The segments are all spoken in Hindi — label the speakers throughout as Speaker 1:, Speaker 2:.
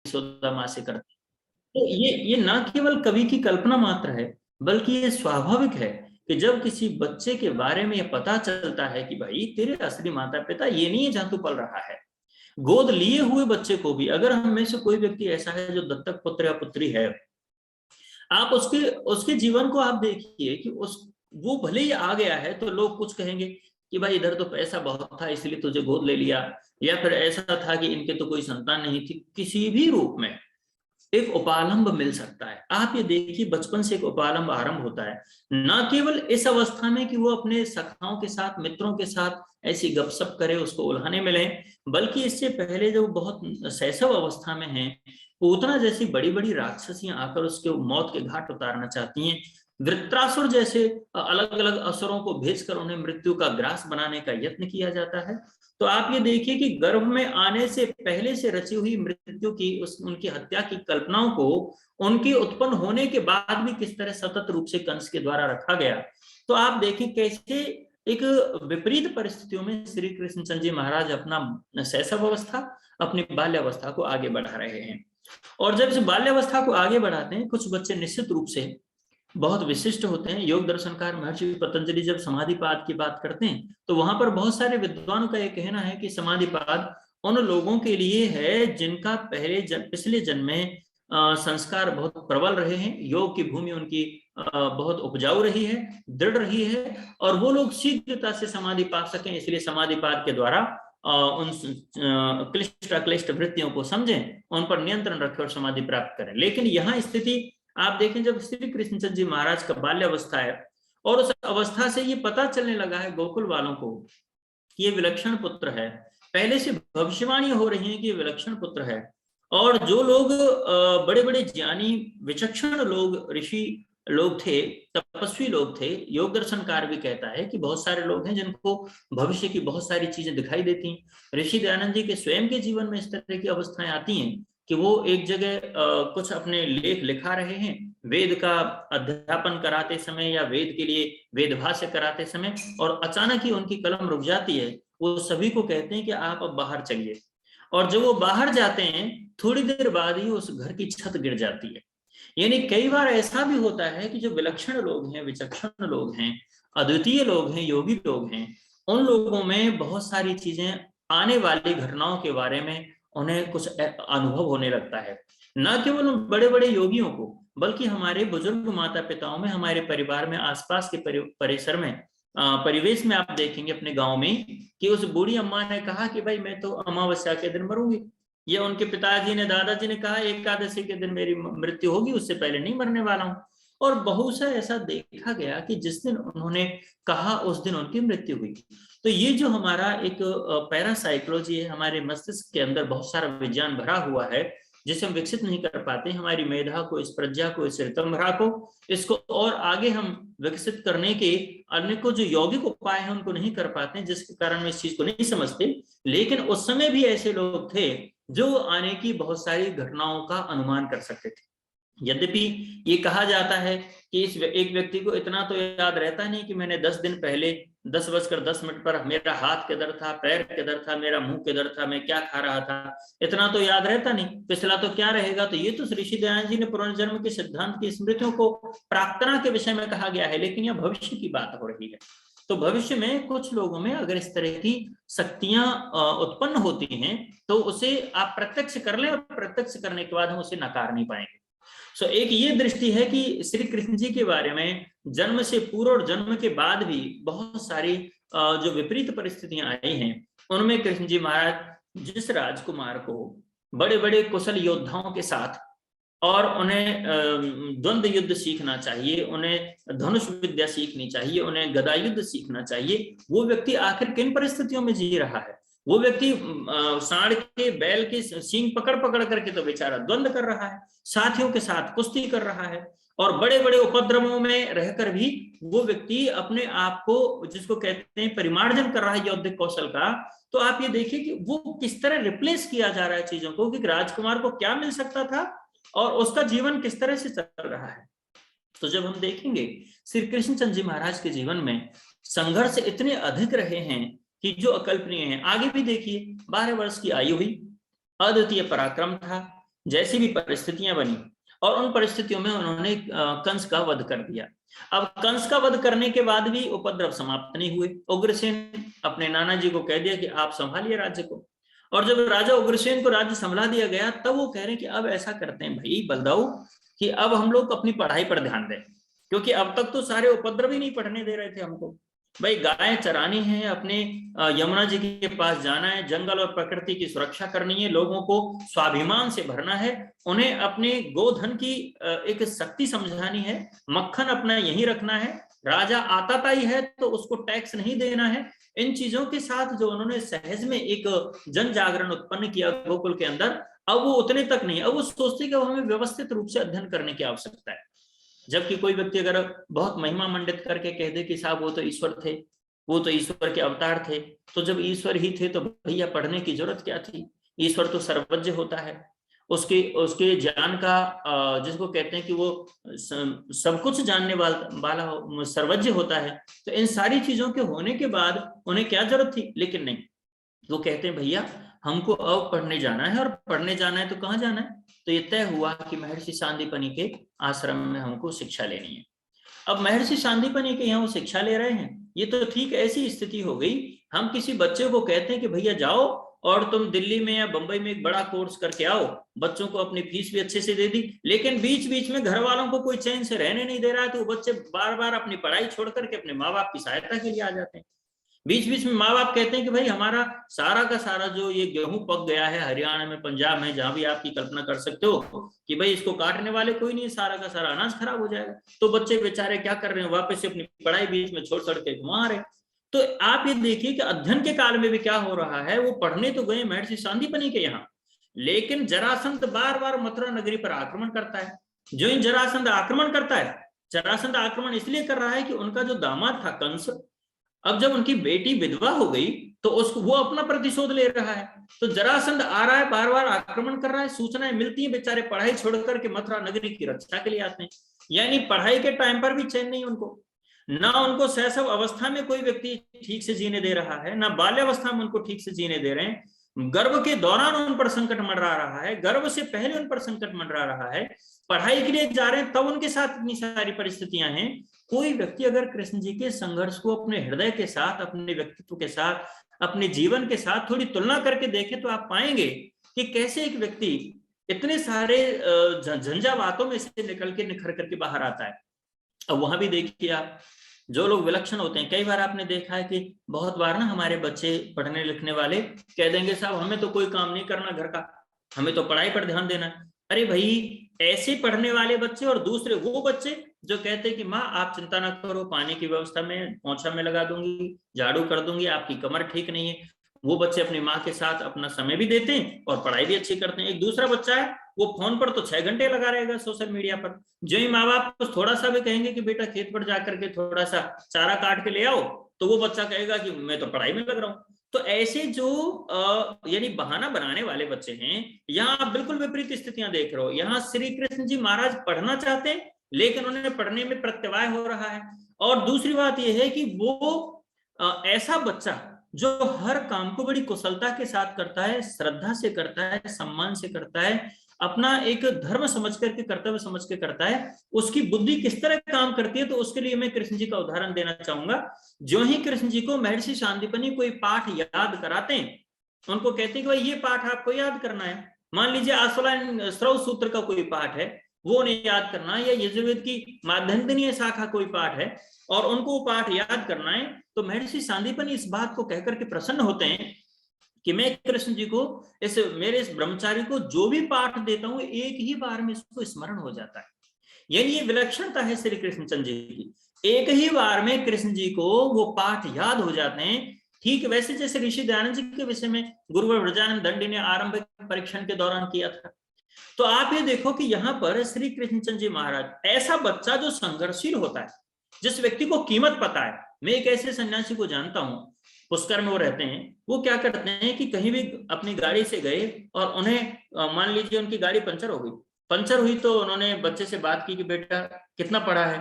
Speaker 1: यशोदा माँ से करते। तो ये न केवल कवि की कल्पना मात्र है, बल्कि ये स्वाभाविक है कि जब किसी बच्चे के बारे में ये पता चलता है कि भाई तेरे असली माता पिता ये नहीं है जहां तू पल रहा है। गोद लिए हुए बच्चे को भी, अगर हम में से कोई व्यक्ति ऐसा है जो दत्तक पुत्र या पुत्री है, आप उसके उसके जीवन को आप देखिए कि उस वो भले ही आ गया है तो लोग कुछ कहेंगे कि भाई इधर तो पैसा बहुत था इसलिए तुझे गोद ले लिया, या फिर ऐसा था कि इनके तो कोई संतान नहीं थी। किसी भी रूप में एक उपालंब मिल सकता है। आप ये देखिए बचपन से एक उपालंब आरंभ होता है, न केवल इस अवस्था में कि वो अपने सखाओं के साथ मित्रों के साथ ऐसी गपशप करे उसको उल्हाने मिले, बल्कि इससे पहले जो बहुत शैशव अवस्था में है, पूतना जैसी बड़ी बड़ी राक्षसियां आकर उसके मौत के घाट उतारना चाहती हैं। वृत्रासुर जैसे अलग अलग असुरों को भेजकर उन्हें मृत्यु का ग्रास बनाने का यत्न किया जाता है। तो आप ये देखिए कि गर्भ में आने से पहले से रची हुई मृत्यु की उनकी हत्या की कल्पनाओं को उनके उत्पन्न होने के बाद भी किस तरह सतत रूप से कंस के द्वारा रखा गया। तो आप देखिए कैसे एक विपरीत परिस्थितियों में श्री कृष्णचंद्र जी महाराज अपना शैशव अवस्था, अपनी बाल्यावस्था को आगे बढ़ा रहे हैं। और जब इस बाल्यावस्था को आगे बढ़ाते हैं, कुछ बच्चे निश्चित रूप से बहुत विशिष्ट होते हैं। योग दर्शनकार महर्षि पतंजलि जब समाधिपाद की बात करते हैं तो वहां पर बहुत सारे विद्वानों का यह कहना है कि समाधिपाद उन लोगों के लिए है जिनका पिछले जन्म में संस्कार बहुत प्रबल रहे हैं, योग की भूमि उनकी बहुत उपजाऊ रही है, दृढ़ रही है, और वो लोग शीघ्रता से समाधि पा सकें, इसलिए समाधिपाद के द्वारा उन क्लिष्ट अक्लिष्ट वृत्तियों को समझें, उन पर नियंत्रण रखें और समाधि प्राप्त करें। लेकिन यहाँ स्थिति आप देखें, जब श्री कृष्णचंद्र जी महाराज का बाल्यावस्था है और उस अवस्था से ये पता चलने लगा है गोकुल वालों को कि ये विलक्षण पुत्र है, पहले से भविष्यवाणी हो रही है कि ये विलक्षण पुत्र है, और जो लोग बड़े बड़े ज्ञानी विचक्षण लोग ऋषि लोग थे, तपस्वी लोग थे, योग दर्शनकार भी कहता है कि बहुत सारे लोग हैं जिनको भविष्य की बहुत सारी चीजें दिखाई देती हैं। ऋषि दयानंद जी के स्वयं के जीवन में इस तरह की अवस्थाएं आती हैं कि वो एक जगह कुछ अपने लेख लिखा रहे हैं, वेद का अध्यापन कराते समय या वेद के लिए वेद भाष्य कराते समय, और अचानक ही उनकी कलम रुक जाती है। वो सभी को कहते हैं कि आप अब बाहर चलिए, और जब वो बाहर जाते हैं थोड़ी देर बाद ही उस घर की छत गिर जाती है। यानी कई बार ऐसा भी होता है कि जो विलक्षण लोग हैं, विचक्षण लोग हैं, अद्वितीय लोग हैं, योगी लोग हैं, उन लोगों में बहुत सारी चीजें, आने वाली घटनाओं के बारे में उन्हें कुछ अनुभव होने लगता है। न केवल उन बड़े बड़े योगियों को, बल्कि हमारे बुजुर्ग माता पिताओं में, हमारे परिवार में, आसपास के परिसर में, परिवेश में आप देखेंगे अपने गांव में कि उस बूढ़ी अम्मा ने कहा कि भाई मैं तो अमावस्या के दिन मरूंगी, या उनके पिताजी ने, दादाजी ने कहा एकादशी के दिन मेरी मृत्यु होगी, उससे पहले नहीं मरने वाला हूं। और बहुत सा ऐसा देखा गया कि जिस दिन उन्होंने कहा उस दिन उनकी मृत्यु हुई। तो ये जो हमारा एक पैरासाइकोलॉजी है, हमारे मस्तिष्क के अंदर बहुत सारा विज्ञान भरा हुआ है जिसे हम विकसित नहीं कर पाते, हमारी मेधा को, इस प्रज्ञा को, इस ऋतंभरा को, इसको और आगे हम विकसित करने के अन्य को जो यौगिक उपाय हैं उनको नहीं कर पाते, जिसके कारण हम इस चीज को नहीं समझते। लेकिन उस समय भी ऐसे लोग थे जो आने की बहुत सारी घटनाओं का अनुमान कर सकते थे। यद्यपि ये कहा जाता है कि इस एक व्यक्ति को इतना तो याद रहता नहीं कि मैंने 10 दिन पहले 10:10 पर मेरा हाथ किधर था, पैर किधर था, मेरा मुंह किधर था, मैं क्या खा रहा था, इतना तो याद रहता नहीं, पिछला तो क्या रहेगा। तो ये तो ऋषि दयानंद जी ने पुनर्जन्म के सिद्धांत की स्मृतियों को प्रार्थना के विषय में कहा गया है, लेकिन यह भविष्य की बात हो रही है। तो भविष्य में कुछ लोगों में अगर इस तरह की शक्तियां उत्पन्न होती हैं तो उसे आप प्रत्यक्ष कर लें, और प्रत्यक्ष करने के बाद हम उसे नकार नहीं पाएंगे। सो एक ये दृष्टि है कि श्री कृष्ण जी के बारे में जन्म से पूर्व और जन्म के बाद भी बहुत सारी जो विपरीत परिस्थितियां आई हैं, उनमें कृष्ण जी महाराज जिस राजकुमार को बड़े बड़े कुशल योद्धाओं के साथ, और उन्हें द्वंद्व युद्ध सीखना चाहिए, उन्हें धनुष विद्या सीखनी चाहिए, उन्हें गदा युद्ध सीखना चाहिए, वो व्यक्ति आखिर किन परिस्थितियों में जी रहा है। वो व्यक्ति सांड के, बैल के सींग पकड़ पकड़ करके तो बेचारा द्वंद्व कर रहा है, साथियों के साथ कुश्ती कर रहा है, और बड़े बड़े उपद्रवों में रहकर भी वो व्यक्ति अपने आप को, जिसको कहते हैं परिमार्जन कर रहा है यौद्धिक कौशल का। तो आप ये देखिए कि वो किस तरह रिप्लेस किया जा रहा है चीजों को, कि राजकुमार को क्या मिल सकता था और उसका जीवन किस तरह से चल रहा है। तो जब हम देखेंगे श्री कृष्णचंद्र जी महाराज के जीवन में संघर्ष इतने अधिक रहे हैं कि जो अकल्पनीय है। आगे भी देखिए, 12 वर्ष की आयु हुई, अद्वितीय पराक्रम था, जैसी भी परिस्थितियां बनी, और उन परिस्थितियों में उन्होंने कंस का वध कर दिया। अब कंस का वध करने के बाद भी उपद्रव समाप्त नहीं हुए। उग्रसेन अपने नाना जी को कह दिया कि आप संभालिए राज्य को, और जब राजा उग्रसेन को राज्य संभला दिया गया, तब वो कह रहे हैं कि अब ऐसा करते हैं भाई बलदाऊ कि अब हम लोग अपनी पढ़ाई पर ध्यान दें, क्योंकि अब तक तो सारे उपद्रव ही नहीं पढ़ने दे रहे थे हमको। भाई गाय चरानी है, अपने यमुना जी के पास जाना है, जंगल और प्रकृति की सुरक्षा करनी है, लोगों को स्वाभिमान से भरना है, उन्हें अपने गोधन की एक शक्ति समझानी है, मक्खन अपना यहीं रखना है, राजा आताताई है तो उसको टैक्स नहीं देना है। इन चीजों के साथ जो उन्होंने सहज में एक जन जागरण उत्पन्न किया गोकुल के अंदर, अब वो उतने तक नहीं, अब वो सोचते कि हमें व्यवस्थित रूप से अध्ययन करने की आवश्यकता है। जबकि कोई व्यक्ति अगर बहुत महिमा मंडित करके कह दे कि साहब वो तो ईश्वर थे, वो तो ईश्वर के अवतार थे, तो जब ईश्वर ही थे तो भैया पढ़ने की जरूरत क्या थी? ईश्वर तो सर्वज्ञ होता है, उसके उसके ज्ञान का जिसको कहते हैं कि वो सब कुछ जानने वाला सर्वज्ञ होता है। तो इन सारी चीजों के होने के बाद उन्हें क्या जरूरत थी? लेकिन नहीं, वो कहते हैं भैया हमको अब पढ़ने जाना है, और पढ़ने जाना है तो कहाँ जाना है? तो ये तय हुआ कि महर्षि सांदीपनि के आश्रम में हमको शिक्षा लेनी है। अब महर्षि सांदीपनि के यहाँ वो शिक्षा ले रहे हैं, ये तो ठीक ऐसी स्थिति हो गई, हम किसी बच्चे को कहते हैं कि भैया जाओ और तुम दिल्ली में या बंबई में एक बड़ा कोर्स करके आओ, बच्चों को अपनी फीस भी अच्छे से दे दी, लेकिन बीच बीच में घर वालों को कोई चैन से रहने नहीं दे रहा है, तो वो बच्चे बार बार अपनी पढ़ाई छोड़ करके अपने माँ बाप की सहायता के लिए आ जाते हैं। बीच बीच में माँ बाप कहते हैं कि भाई हमारा सारा का सारा जो ये गेहूं पक गया है हरियाणा में, पंजाब में, जहां भी आपकी कल्पना कर सकते हो कि भाई इसको काटने वाले कोई नहीं, सारा का सारा अनाज खराब हो जाएगा। तो बच्चे बेचारे क्या कर रहे हैं, वापस से अपनी पढ़ाई बीच में छोड़ छोड़ के वहां रहे। तो आप ये देखिए कि अध्ययन के काल में भी क्या हो रहा है, वो पढ़ने तो गए महर्षि सांदीपनि के यहाँ, लेकिन जरासंध बार बार मथुरा नगरी पर आक्रमण करता है। जो ही जरासंध आक्रमण करता है, जरासंध आक्रमण इसलिए कर रहा है कि उनका जो दामाद था कंस, अब जब उनकी बेटी विधवा हो गई तो उसको वो अपना प्रतिशोध ले रहा है। तो जरासंध आ रहा है, बार बार आक्रमण कर रहा है, सूचनाएं मिलती हैं, बेचारे पढ़ाई छोड़ करके मथुरा नगरी की रक्षा के लिए आते हैं। यानी पढ़ाई के टाइम पर भी चैन नहीं उनको, ना उनको शैशव अवस्था में कोई व्यक्ति ठीक से जीने दे रहा है, ना बाल्यावस्था में उनको ठीक से जीने दे रहे हैं, गर्भ के दौरान उन पर संकट मंडरा रहा है, गर्भ से पहले उन पर संकट मंडरा रहा है, पढ़ाई के लिए जा रहे हैं तब उनके साथ इतनी सारी परिस्थितियां हैं। कोई व्यक्ति अगर कृष्ण जी के संघर्ष को अपने हृदय के साथ, अपने व्यक्तित्व के साथ, अपने जीवन के साथ थोड़ी तुलना करके देखे, तो आप पाएंगे कि कैसे एक व्यक्ति इतने सारे झंझावातों में से निकल के निखर करके बाहर आता है। अब वहां भी देखिए आप, जो लोग विलक्षण होते हैं, कई बार आपने देखा है कि बहुत बार ना हमारे बच्चे पढ़ने लिखने वाले कह देंगे साहब हमें तो कोई काम नहीं करना घर का, हमें तो पढ़ाई पर ध्यान देना है। अरे भाई, ऐसे पढ़ने वाले बच्चे और दूसरे वो बच्चे जो कहते हैं कि माँ आप चिंता ना करो, पानी की व्यवस्था में पोंछा में लगा दूंगी, झाड़ू कर दूंगी, आपकी कमर ठीक नहीं है, वो बच्चे अपनी माँ के साथ अपना समय भी देते हैं और पढ़ाई भी अच्छी करते हैं। एक दूसरा बच्चा है, वो फोन पर तो 6 घंटे लगा रहेगा सोशल मीडिया पर। जो ही माँ बाप को थोड़ा सा भी कहेंगे कि बेटा खेत पर जाकर के थोड़ा सा चारा काट के ले आओ, तो वो बच्चा कहेगा कि मैं तो पढ़ाई में लग रहा हूँ। तो ऐसे जो यानी बहाना बनाने वाले बच्चे हैं, यहाँ आप बिल्कुल विपरीत स्थितियां देख रहे हो। यहाँ श्री कृष्ण जी महाराज पढ़ना चाहते हैं, लेकिन उन्हें पढ़ने में प्रत्यवाय हो रहा है। और दूसरी बात यह है कि वो ऐसा बच्चा जो हर काम को बड़ी कुशलता के साथ करता है, श्रद्धा से करता है, सम्मान से करता है, अपना एक धर्म समझ करके, कर्तव्य समझ के करता है, उसकी बुद्धि किस तरह काम करती है, तो उसके लिए मैं कृष्ण जी का उदाहरण देना चाहूंगा। जो ही कृष्ण जी को महर्षि सांदीपनि कोई पाठ याद कराते हैं, उनको कहते हैं कि भाई ये पाठ आपको याद करना है। मान लीजिए आस्वलायन श्रव सूत्र का कोई पाठ है, वो उन्हें याद करना है, या यजुर्वेद की माध्यंतनीय शाखा कोई पाठ है और उनको वो पाठ याद करना है, तो महर्षि सांदीपनि इस बात को कहकर के प्रसन्न होते हैं कि मैं कृष्ण जी को, इस ब्रह्मचारी को जो भी पाठ देता हूं, एक ही बार में इसको स्मरण हो जाता है। यानी ये विलक्षणता है श्री कृष्णचंद्र जी की, एक ही बार में कृष्ण जी को वो पाठ याद हो जाते हैं। ठीक वैसे जैसे ऋषि दयानंद जी के विषय में गुरुवर ब्रजानंद दंडी ने आरंभिक परीक्षण के दौरान किया था। तो आप ये देखो कि यहाँ पर श्री कृष्णचंद्र जी महाराज, ऐसा बच्चा जो संघर्षशील होता है, जिस व्यक्ति को कीमत पता है। मैं एक ऐसे सन्यासी को जानता हूं, पुष्कर में वो रहते हैं, वो क्या करते हैं कि कहीं भी अपनी गाड़ी से गए और उन्हें मान लीजिए उनकी गाड़ी पंचर हो गई, पंचर हुई तो उन्होंने बच्चे से बात की कि बेटा कितना पढ़ा है,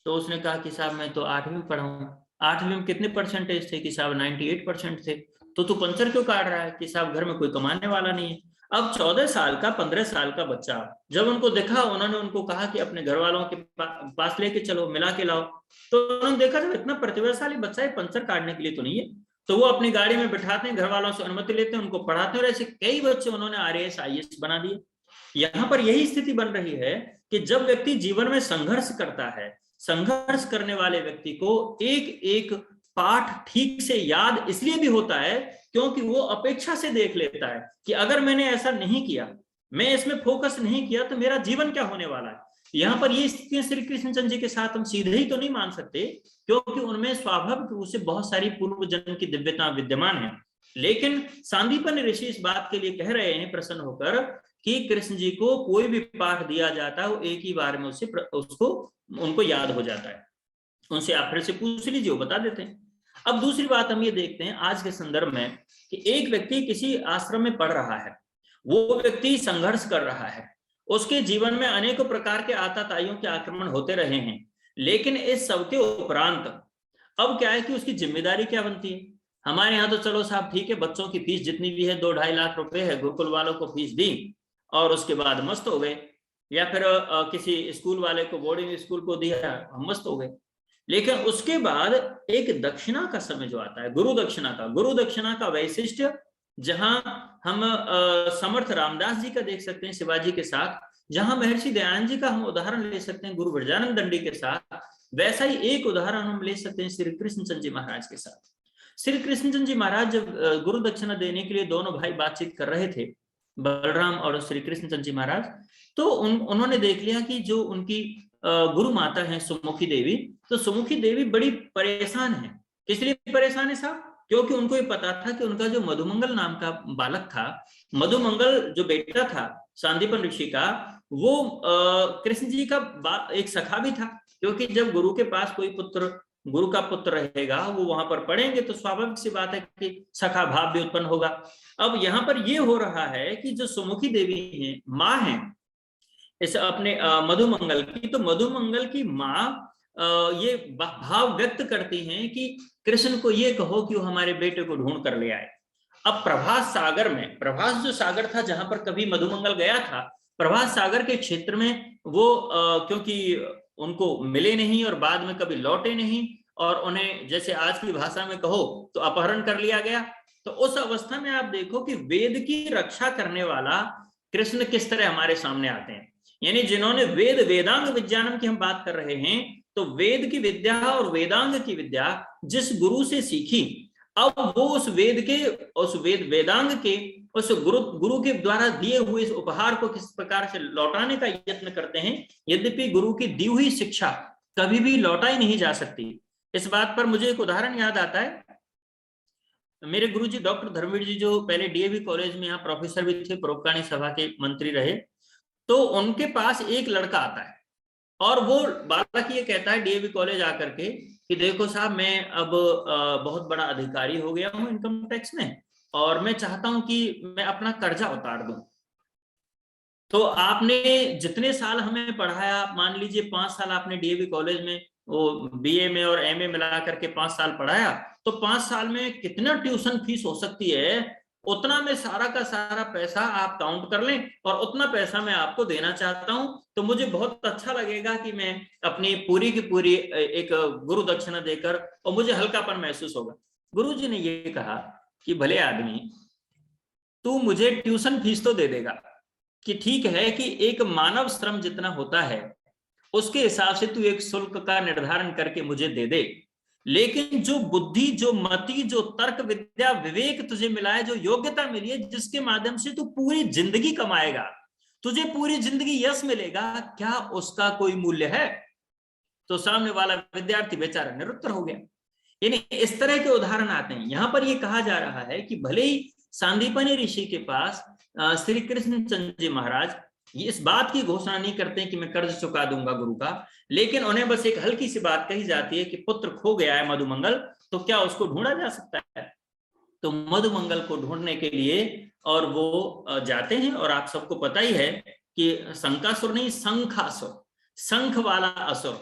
Speaker 1: तो उसने कहा कि साहब मैं तो 8वीं पढ़ा हूँ। 8वीं में कितने परसेंटेज थे? कि साहब 98% थे। तो तू पंचर क्यों काट रहा है? कि साहब घर में कोई कमाने वाला नहीं है। अब 14 साल का 15 साल का बच्चा जब उनको देखा, उन्होंने उनको कहा कि अपने घर वालों के पास लेके चलो, मिला के लाओ। तो उन्होंने देखा जब इतना प्रतिभाशाली बच्चा है, पंचर काटने के लिए तो नहीं है। तो वो अपनी गाड़ी में बिठाते हैं, घर वालों से अनुमति लेते हैं, उनको पढ़ाते हैं, और ऐसे कई बच्चे उन्होंने IAS IAS बना दिए। यहाँ पर यही स्थिति बन रही है कि जब व्यक्ति जीवन में संघर्ष करता है, संघर्ष करने वाले व्यक्ति को एक एक पाठ ठीक से याद इसलिए भी होता है क्योंकि वो अपेक्षा से देख लेता है कि अगर मैंने ऐसा नहीं किया, मैं इसमें फोकस नहीं किया, तो मेरा जीवन क्या होने वाला है। यहाँ पर ये स्थितियां श्री कृष्णचंद्र जी के साथ हम सीधे ही तो नहीं मान सकते, क्योंकि उनमें स्वाभाविक रूप से बहुत सारी पूर्व जन्म की दिव्यता विद्यमान है। लेकिन सांदीपनि ऋषि इस बात के लिए कह रहे हैं प्रसन्न होकर कि कृष्ण जी को कोई भी पाठ दिया जाता है वो एक ही बार में उसको उनको याद हो जाता है। उनसे आप फिर से पूछ लीजिए, वो बता देते हैं। अब दूसरी बात हम ये देखते हैं आज के संदर्भ में कि एक व्यक्ति किसी आश्रम में पढ़ रहा है, वो व्यक्ति संघर्ष कर रहा है, उसके जीवन में अनेकों प्रकार के आतताइयों के आक्रमण होते रहे हैं, लेकिन इस सब के उपरांत अब क्या है कि उसकी जिम्मेदारी क्या बनती है। हमारे यहाँ तो चलो साहब ठीक है, बच्चों की फीस जितनी भी है 2-2.5 लाख रुपए है, गुरुकुल वालों को फीस दी और उसके बाद मस्त हो गए, या फिर किसी स्कूल वाले को, बोर्डिंग स्कूल को दिया, हम मस्त हो गए। लेकिन उसके बाद एक दक्षिणा का समय जो आता है, गुरु दक्षिणा का वैशिष्ट्य, जहां हम समर्थ रामदास जी का देख सकते हैं शिवाजी के साथ, जहां महर्षि दयानंद जी का हम उदाहरण ले सकते हैं गुरु ब्रजानंद दंडी के साथ, वैसा ही एक उदाहरण हम ले सकते हैं श्री कृष्णचंद्र जी महाराज के साथ। श्री कृष्णचंद्र जी महाराज जब गुरु दक्षिणा देने के लिए दोनों भाई बातचीत कर रहे थे, बलराम और श्री कृष्णचंद्र जी महाराज, तो उन्होंने देख लिया कि जो उनकी गुरु माता है सुमुखी देवी, तो सुमुखी देवी बड़ी परेशान है। किस लिए परेशान है साहब? क्योंकि उनको ये पता था कि उनका जो मधुमंगल नाम का बालक था, मधुमंगल जो बेटा था सांदीपनि ऋषि का, वो कृष्ण जी का एक सखा भी था। क्योंकि जब गुरु के पास कोई पुत्र, गुरु का पुत्र रहेगा, वो वहां पर पढ़ेंगे तो स्वाभाविक सी बात है कि सखा भाव भी उत्पन्न होगा। अब यहाँ पर ये हो रहा है कि जो सुमुखी देवी है, माँ है इस अपने मधुमंगल की, तो मधुमंगल की माँ ये भाव व्यक्त करती हैं कि कृष्ण को ये कहो कि वो हमारे बेटे को ढूंढ कर ले आए। अब प्रभास सागर में, प्रभास जो सागर था जहां पर कभी मधुमंगल गया था, प्रभास सागर के क्षेत्र में वो क्योंकि उनको मिले नहीं और बाद में कभी लौटे नहीं, और उन्हें जैसे आज की भाषा में कहो तो अपहरण कर लिया गया। तो उस अवस्था में आप देखो कि वेद की रक्षा करने वाला कृष्ण किस तरह हमारे सामने आते हैं। यानी जिन्होंने वेदांग विज्ञानम की हम बात कर रहे हैं, तो वेद की विद्या और वेदांग की विद्या जिस गुरु से सीखी, अब वो उस वेदांग के उस गुरु के द्वारा दिए हुए इस उपहार को किस प्रकार से लौटाने का यत्न करते हैं। यद्यपि गुरु की दी हुई शिक्षा कभी भी लौटाई नहीं जा सकती। इस बात पर मुझे एक उदाहरण याद आता है। मेरे गुरुजी डॉक्टर धर्मवीर जी, जो पहले DAV कॉलेज में यहाँ प्रोफेसर भी थे, परोपकारी सभा के मंत्री रहे, तो उनके पास एक लड़का आता है और वो बालक ये कहता है DAV कॉलेज आकर के कि देखो साहब, मैं अब बहुत बड़ा अधिकारी हो गया हूँ इनकम टैक्स में, और मैं चाहता हूं कि मैं अपना कर्जा उतार दूं। तो आपने जितने साल हमें पढ़ाया, मान लीजिए 5 साल आपने DAV कॉलेज में वो BA में और MA मिला करके 5 साल पढ़ाया, तो 5 साल में कितना ट्यूशन फीस हो सकती है, उतना में सारा का सारा पैसा आप काउंट कर लें और उतना पैसा मैं आपको देना चाहता हूं। तो मुझे बहुत अच्छा लगेगा कि मैं अपनी पूरी की पूरी एक गुरु दक्षिणा देकर, और मुझे हल्कापन महसूस होगा। गुरुजी ने ये कहा कि भले आदमी, तू मुझे ट्यूशन फीस तो दे देगा कि ठीक है कि एक मानव श्रम जितना होता है उसके हिसाब से तू एक शुल्क का निर्धारण करके मुझे दे दे, लेकिन जो बुद्धि, जो मति, जो तर्क विद्या, विवेक तुझे मिला है, जो योग्यता मिली है, जिसके माध्यम से तू पूरी जिंदगी कमाएगा, तुझे पूरी जिंदगी यश मिलेगा, क्या उसका कोई मूल्य है? तो सामने वाला विद्यार्थी बेचारा निरुत्तर हो गया। यानी इस तरह के उदाहरण आते हैं। यहां पर यह कहा जा रहा है कि भले ही सांदीपनि ऋषि के पास श्री कृष्णचंद्र जी महाराज ये इस बात की घोषणा नहीं करते हैं कि मैं कर्ज चुका दूंगा गुरु का, लेकिन उन्हें बस एक हल्की सी बात कही जाती है कि पुत्र खो गया है मधुमंगल, तो क्या उसको ढूंढा जा सकता है? तो मधुमंगल को ढूंढने के लिए और वो जाते हैं, और आप सबको पता ही है कि शंकासुर नहीं, शंखासुर, शंख वाला असुर,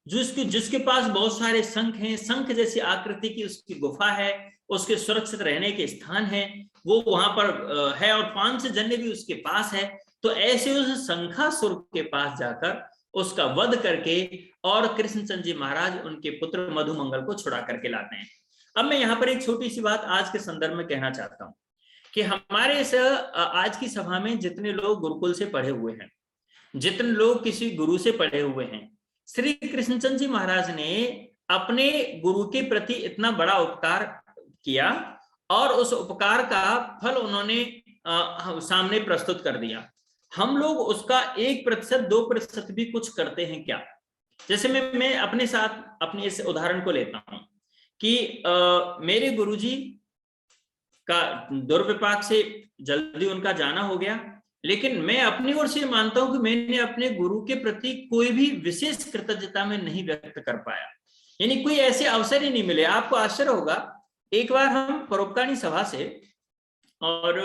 Speaker 1: जिसके पास बहुत सारे शंख हैं, शंख जैसी आकृति की उसकी गुफा है, उसके सुरक्षित रहने के स्थान है, वो वहां पर है, और 5 जन्य भी उसके पास है। तो ऐसे उस शंखासुर के पास जाकर उसका वध करके और कृष्णचंद्र जी महाराज उनके पुत्र मधुमंगल को छुड़ा करके लाते हैं। अब मैं यहाँ पर एक छोटी सी बात आज के संदर्भ में कहना चाहता हूँ कि हमारे इस आज की सभा में जितने लोग गुरुकुल से पढ़े हुए हैं, जितने लोग किसी गुरु से पढ़े हुए हैं, श्री कृष्णचंद्र जी महाराज ने अपने गुरु के प्रति इतना बड़ा उपकार किया और उस उपकार का फल उन्होंने सामने प्रस्तुत कर दिया। हम लोग उसका 1% 2% भी कुछ करते हैं क्या? जैसे मैं अपने साथ अपने इस उदाहरण को लेता हूं कि मेरे गुरुजी का दुर्विपाक से जल्दी उनका जाना हो गया, लेकिन मैं अपनी ओर से मानता हूं कि मैंने अपने गुरु के प्रति कोई भी विशेष कृतज्ञता में नहीं व्यक्त कर पाया, यानी कोई ऐसे अवसर ही नहीं मिले। आपको आश्चर्य होगा, एक बार हम परोपकारी सभा से, और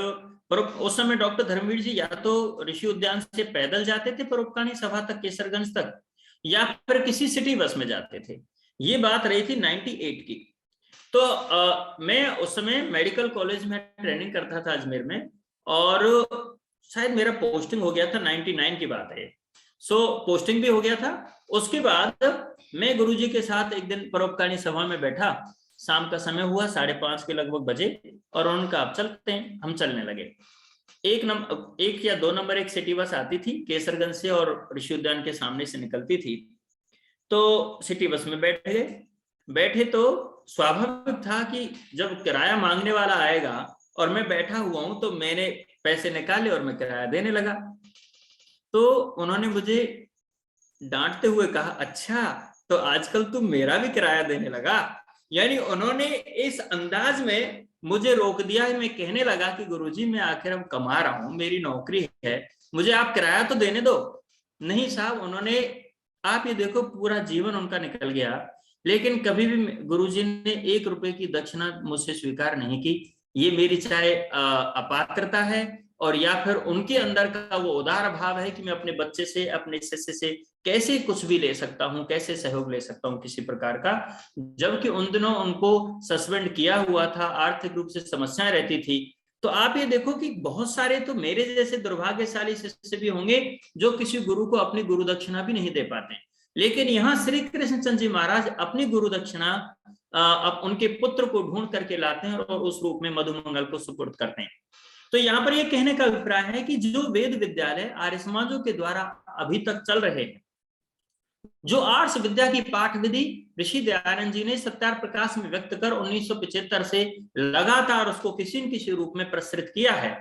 Speaker 1: उस समय डॉक्टर धर्मवीर जी या तो ऋषि उद्यान से पैदल जाते थे परोपकारी सभा तक, केसरगंज तक, या फिर किसी सिटी बस में जाते थे। ये बात रही थी 98 की। तो मैं उस समय मेडिकल कॉलेज में ट्रेनिंग करता था अजमेर में, और शायद मेरा पोस्टिंग हो गया था, 99 की बात है। सो पोस्टिंग भी हो गया था। उसके बाद मैं गुरुजी के साथ एक दिन परोपकारी सभा में बैठा, शाम का समय हुआ, 5:30 के लगभग बजे, और उनका आप चलते हैं, हम चलने लगे। एक या 2 नंबर एक सिटी बस आती थी केसरगंज से और ऋषि उद्यान के सामने से निकलती थी। तो सिटी बस में बैठे तो स्वाभाविक था कि जब किराया मांगने वाला आएगा और मैं बैठा हुआ हूं, तो मैंने पैसे निकाले और मैं किराया देने लगा। तो उन्होंने मुझे डांटते हुए कहा, अच्छा तो आजकल तुम मेरा भी किराया देने लगा। यानी उन्होंने इस अंदाज में मुझे रोक दिया है। मैं कहने लगा कि गुरुजी मैं आखिर अब कमा रहा हूं, मेरी नौकरी है, मुझे आप किराया तो देने दो। नहीं साहब, उन्होंने, आप ये देखो पूरा जीवन उनका निकल गया, लेकिन कभी भी गुरुजी ने 1 रुपए की दक्षिणा मुझसे स्वीकार नहीं की। ये मेरी चाहे अपात्रता है और या फिर उनके अंदर का वो उदार भाव है कि मैं अपने बच्चे से, अपने शिष्य से कैसे कुछ भी ले सकता हूं, कैसे सहयोग ले सकता हूं किसी प्रकार का। जबकि उन दिनों उनको सस्पेंड किया हुआ था, आर्थिक रूप से समस्याएं रहती थी। तो आप ये देखो कि बहुत सारे तो मेरे जैसे दुर्भाग्यशाली शिष्य भी होंगे जो किसी गुरु को अपनी गुरु दक्षिणा भी नहीं दे पाते, लेकिन यहाँ श्री कृष्णचंद्र जी महाराज अपनी गुरु दक्षिणा अब उनके पुत्र को ढूंढ करके लाते हैं और उस रूप में मधुमंगल को सुपुर्द करते हैं। तो यहाँ पर यह कहने का अभिप्राय है कि जो वेद विद्यालय आर्य समाजों के द्वारा अभी तक चल रहे हैं, जो आर्ष विद्या की पाठ विधि ऋषि दयानंद जी ने सत्यार प्रकाश में व्यक्त कर 1975 से लगातार उसको किसी न किसी रूप में प्रसरित किया है,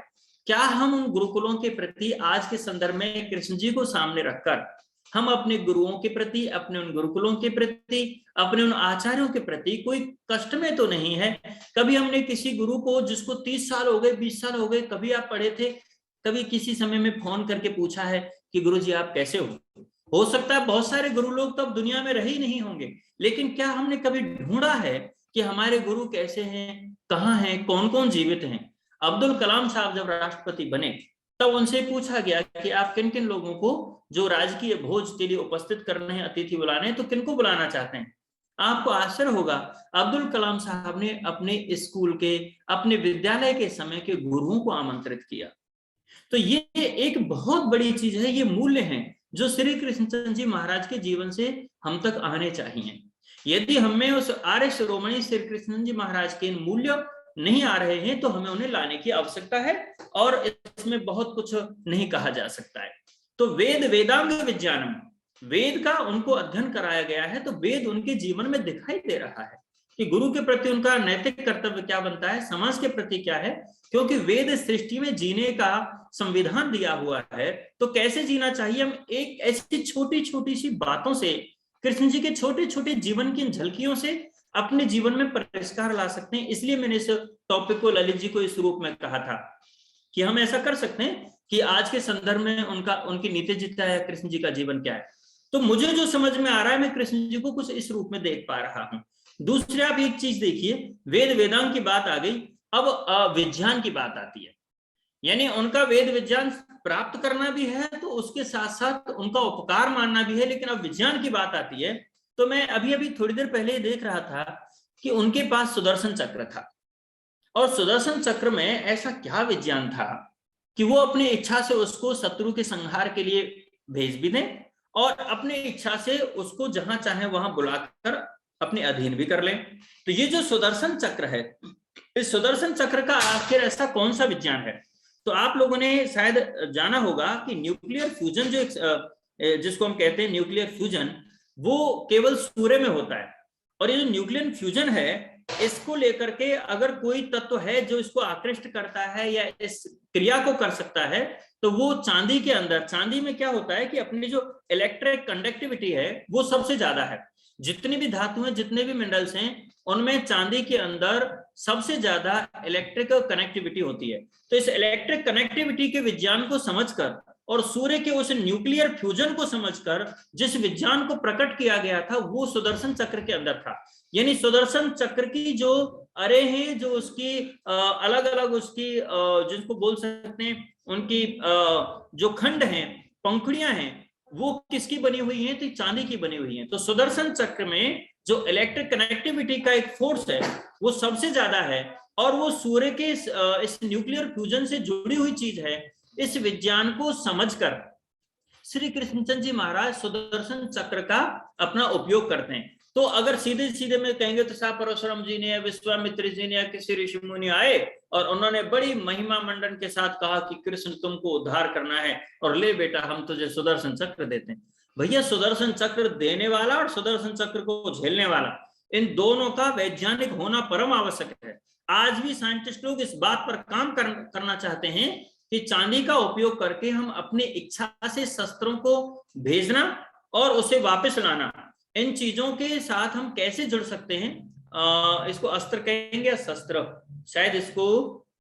Speaker 1: क्या हम उन गुरुकुलों के प्रति आज के संदर्भ में कृष्ण जी को सामने रखकर हम अपने गुरुओं के प्रति, अपने उन गुरुकुलों के प्रति, अपने उन आचार्यों के प्रति कोई कष्ट में तो नहीं है? कभी हमने किसी गुरु को जिसको 30 साल हो गए, 20 साल हो गए, कभी आप पढ़े थे, कभी किसी समय में फोन करके पूछा है कि गुरु जी आप कैसे हो सकता है बहुत सारे गुरु लोग तो अब दुनिया में रहे ही नहीं होंगे, लेकिन क्या हमने कभी ढूंढा है कि हमारे गुरु कैसे हैं, कहाँ हैं, कौन कौन जीवित हैं? अब्दुल कलाम साहब जब राष्ट्रपति बने तब उनसे पूछा गया कि आप किन किन लोगों को जो राजकीय भोज के लिए उपस्थित करने हैं, अतिथि बुलाने हैं, तो किनको बुलाना चाहते हैं? आपको आश्चर्य होगा, अब्दुल कलाम साहब ने अपने स्कूल के, अपने विद्यालय के समय के गुरुओं को आमंत्रित किया। तो ये एक बहुत बड़ी चीज है, ये मूल्य हैं जो श्री कृष्णचंद्र जी महाराज के जीवन से हम तक आने चाहिए। यदि हमें उस आर्य शिरोमणि श्री कृष्ण जी महाराज के मूल्य नहीं आ रहे हैं तो हमें उन्हें लाने की आवश्यकता है, और इसमें बहुत कुछ नहीं कहा जा सकता है। तो वेद वेदांग विज्ञानम, वेद का उनको अध्ययन कराया गया है, तो वेद उनके जीवन में दिखाई दे रहा है कि गुरु के प्रति उनका नैतिक कर्तव्य क्या बनता है, समाज के प्रति क्या है। क्योंकि वेद सृष्टि में जीने का संविधान दिया हुआ है, तो कैसे जीना चाहिए, हम एक ऐसी छोटी छोटी सी बातों से, कृष्ण जी के छोटे छोटे जीवन की झलकियों से अपने जीवन में परिष्कार ला सकते हैं। इसलिए मैंने इस टॉपिक को ललित जी को इस रूप में कहा था कि हम ऐसा कर सकते हैं कि आज के संदर्भ में उनकी नीतिजिता है, कृष्ण जी का जीवन क्या है। तो मुझे जो समझ में आ रहा है, मैं कृष्ण जी को कुछ इस रूप में देख पा रहा हूं। दूसरे आप एक चीज देखिए, वेद वेदांग की बात आ गई, अब विज्ञान की बात आती है। यानी उनका वेद विज्ञान प्राप्त करना भी है, तो उसके साथ साथ उनका उपकार मानना भी है। लेकिन अब विज्ञान की बात आती है, तो मैं अभी अभी थोड़ी देर पहले देख रहा था कि उनके पास सुदर्शन चक्र था। और सुदर्शन चक्र में ऐसा क्या विज्ञान था कि वो अपनी इच्छा से उसको शत्रु के संहार के लिए भेज भी दें और अपनी इच्छा से उसको जहां चाहे वहां बुलाकर अपने अधीन भी कर लें। तो ये जो सुदर्शन चक्र है, इस सुदर्शन चक्र का आखिर ऐसा कौन सा विज्ञान है? तो आप लोगों ने शायद जाना होगा कि न्यूक्लियर फ्यूजन जो जिसको हम कहते हैं न्यूक्लियर फ्यूजन, वो केवल सूर्य में होता है। और ये जो न्यूक्लियर फ्यूजन है, इसको लेकर के अगर कोई तत्व है जो इसको आकृष्ट करता है या इस क्रिया को कर सकता है, तो वो चांदी के अंदर, चांदी में क्या होता है कि अपनी जो इलेक्ट्रिक कंडक्टिविटी है वो सबसे ज्यादा है। जितनी भी धातु हैं, जितने भी मिनरल्स हैं, उनमें चांदी के अंदर सबसे ज्यादा इलेक्ट्रिकल कनेक्टिविटी होती है। तो इस इलेक्ट्रिक कनेक्टिविटी के विज्ञान को समझकर और सूर्य के उस न्यूक्लियर फ्यूजन को समझकर जिस विज्ञान को प्रकट किया गया था, वो सुदर्शन चक्र के अंदर था। यानी सुदर्शन चक्र की जो अरे हैं, जो उसकी अलग अलग उसकी जिसको बोल सकते हैं उनकी जो खंड हैं, पंखुड़ियां हैं, वो किसकी बनी हुई हैं? तो चांदी की बनी हुई हैं। तो सुदर्शन चक्र में जो इलेक्ट्रिक कनेक्टिविटी का एक फोर्स है वो सबसे ज्यादा है, और वो सूर्य के इस न्यूक्लियर फ्यूजन से जुड़ी हुई चीज है। इस विज्ञान को समझकर श्री कृष्णचंद्र जी महाराज सुदर्शन चक्र का अपना उपयोग करते हैं। तो अगर सीधे सीधे में कहेंगे तो शाह परशुराम जी ने या विश्वामित्र जी ने या किसी ऋषि मुनि आए और उन्होंने बड़ी महिमा मंडन के साथ कहा कि कृष्ण तुमको उद्धार करना है और ले बेटा हम तुझे सुदर्शन चक्र देते हैं। भैया सुदर्शन चक्र देने वाला और सुदर्शन चक्र को झेलने वाला, इन दोनों का वैज्ञानिक होना परम आवश्यक है। आज भी साइंटिस्ट लोग इस बात पर काम करना चाहते हैं कि चांदी का उपयोग करके हम अपनी इच्छा से शस्त्रों को भेजना और उसे वापस लाना, इन चीजों के साथ हम कैसे जुड़ सकते हैं। इसको अस्त्र कहेंगे या शस्त्र? शायद इसको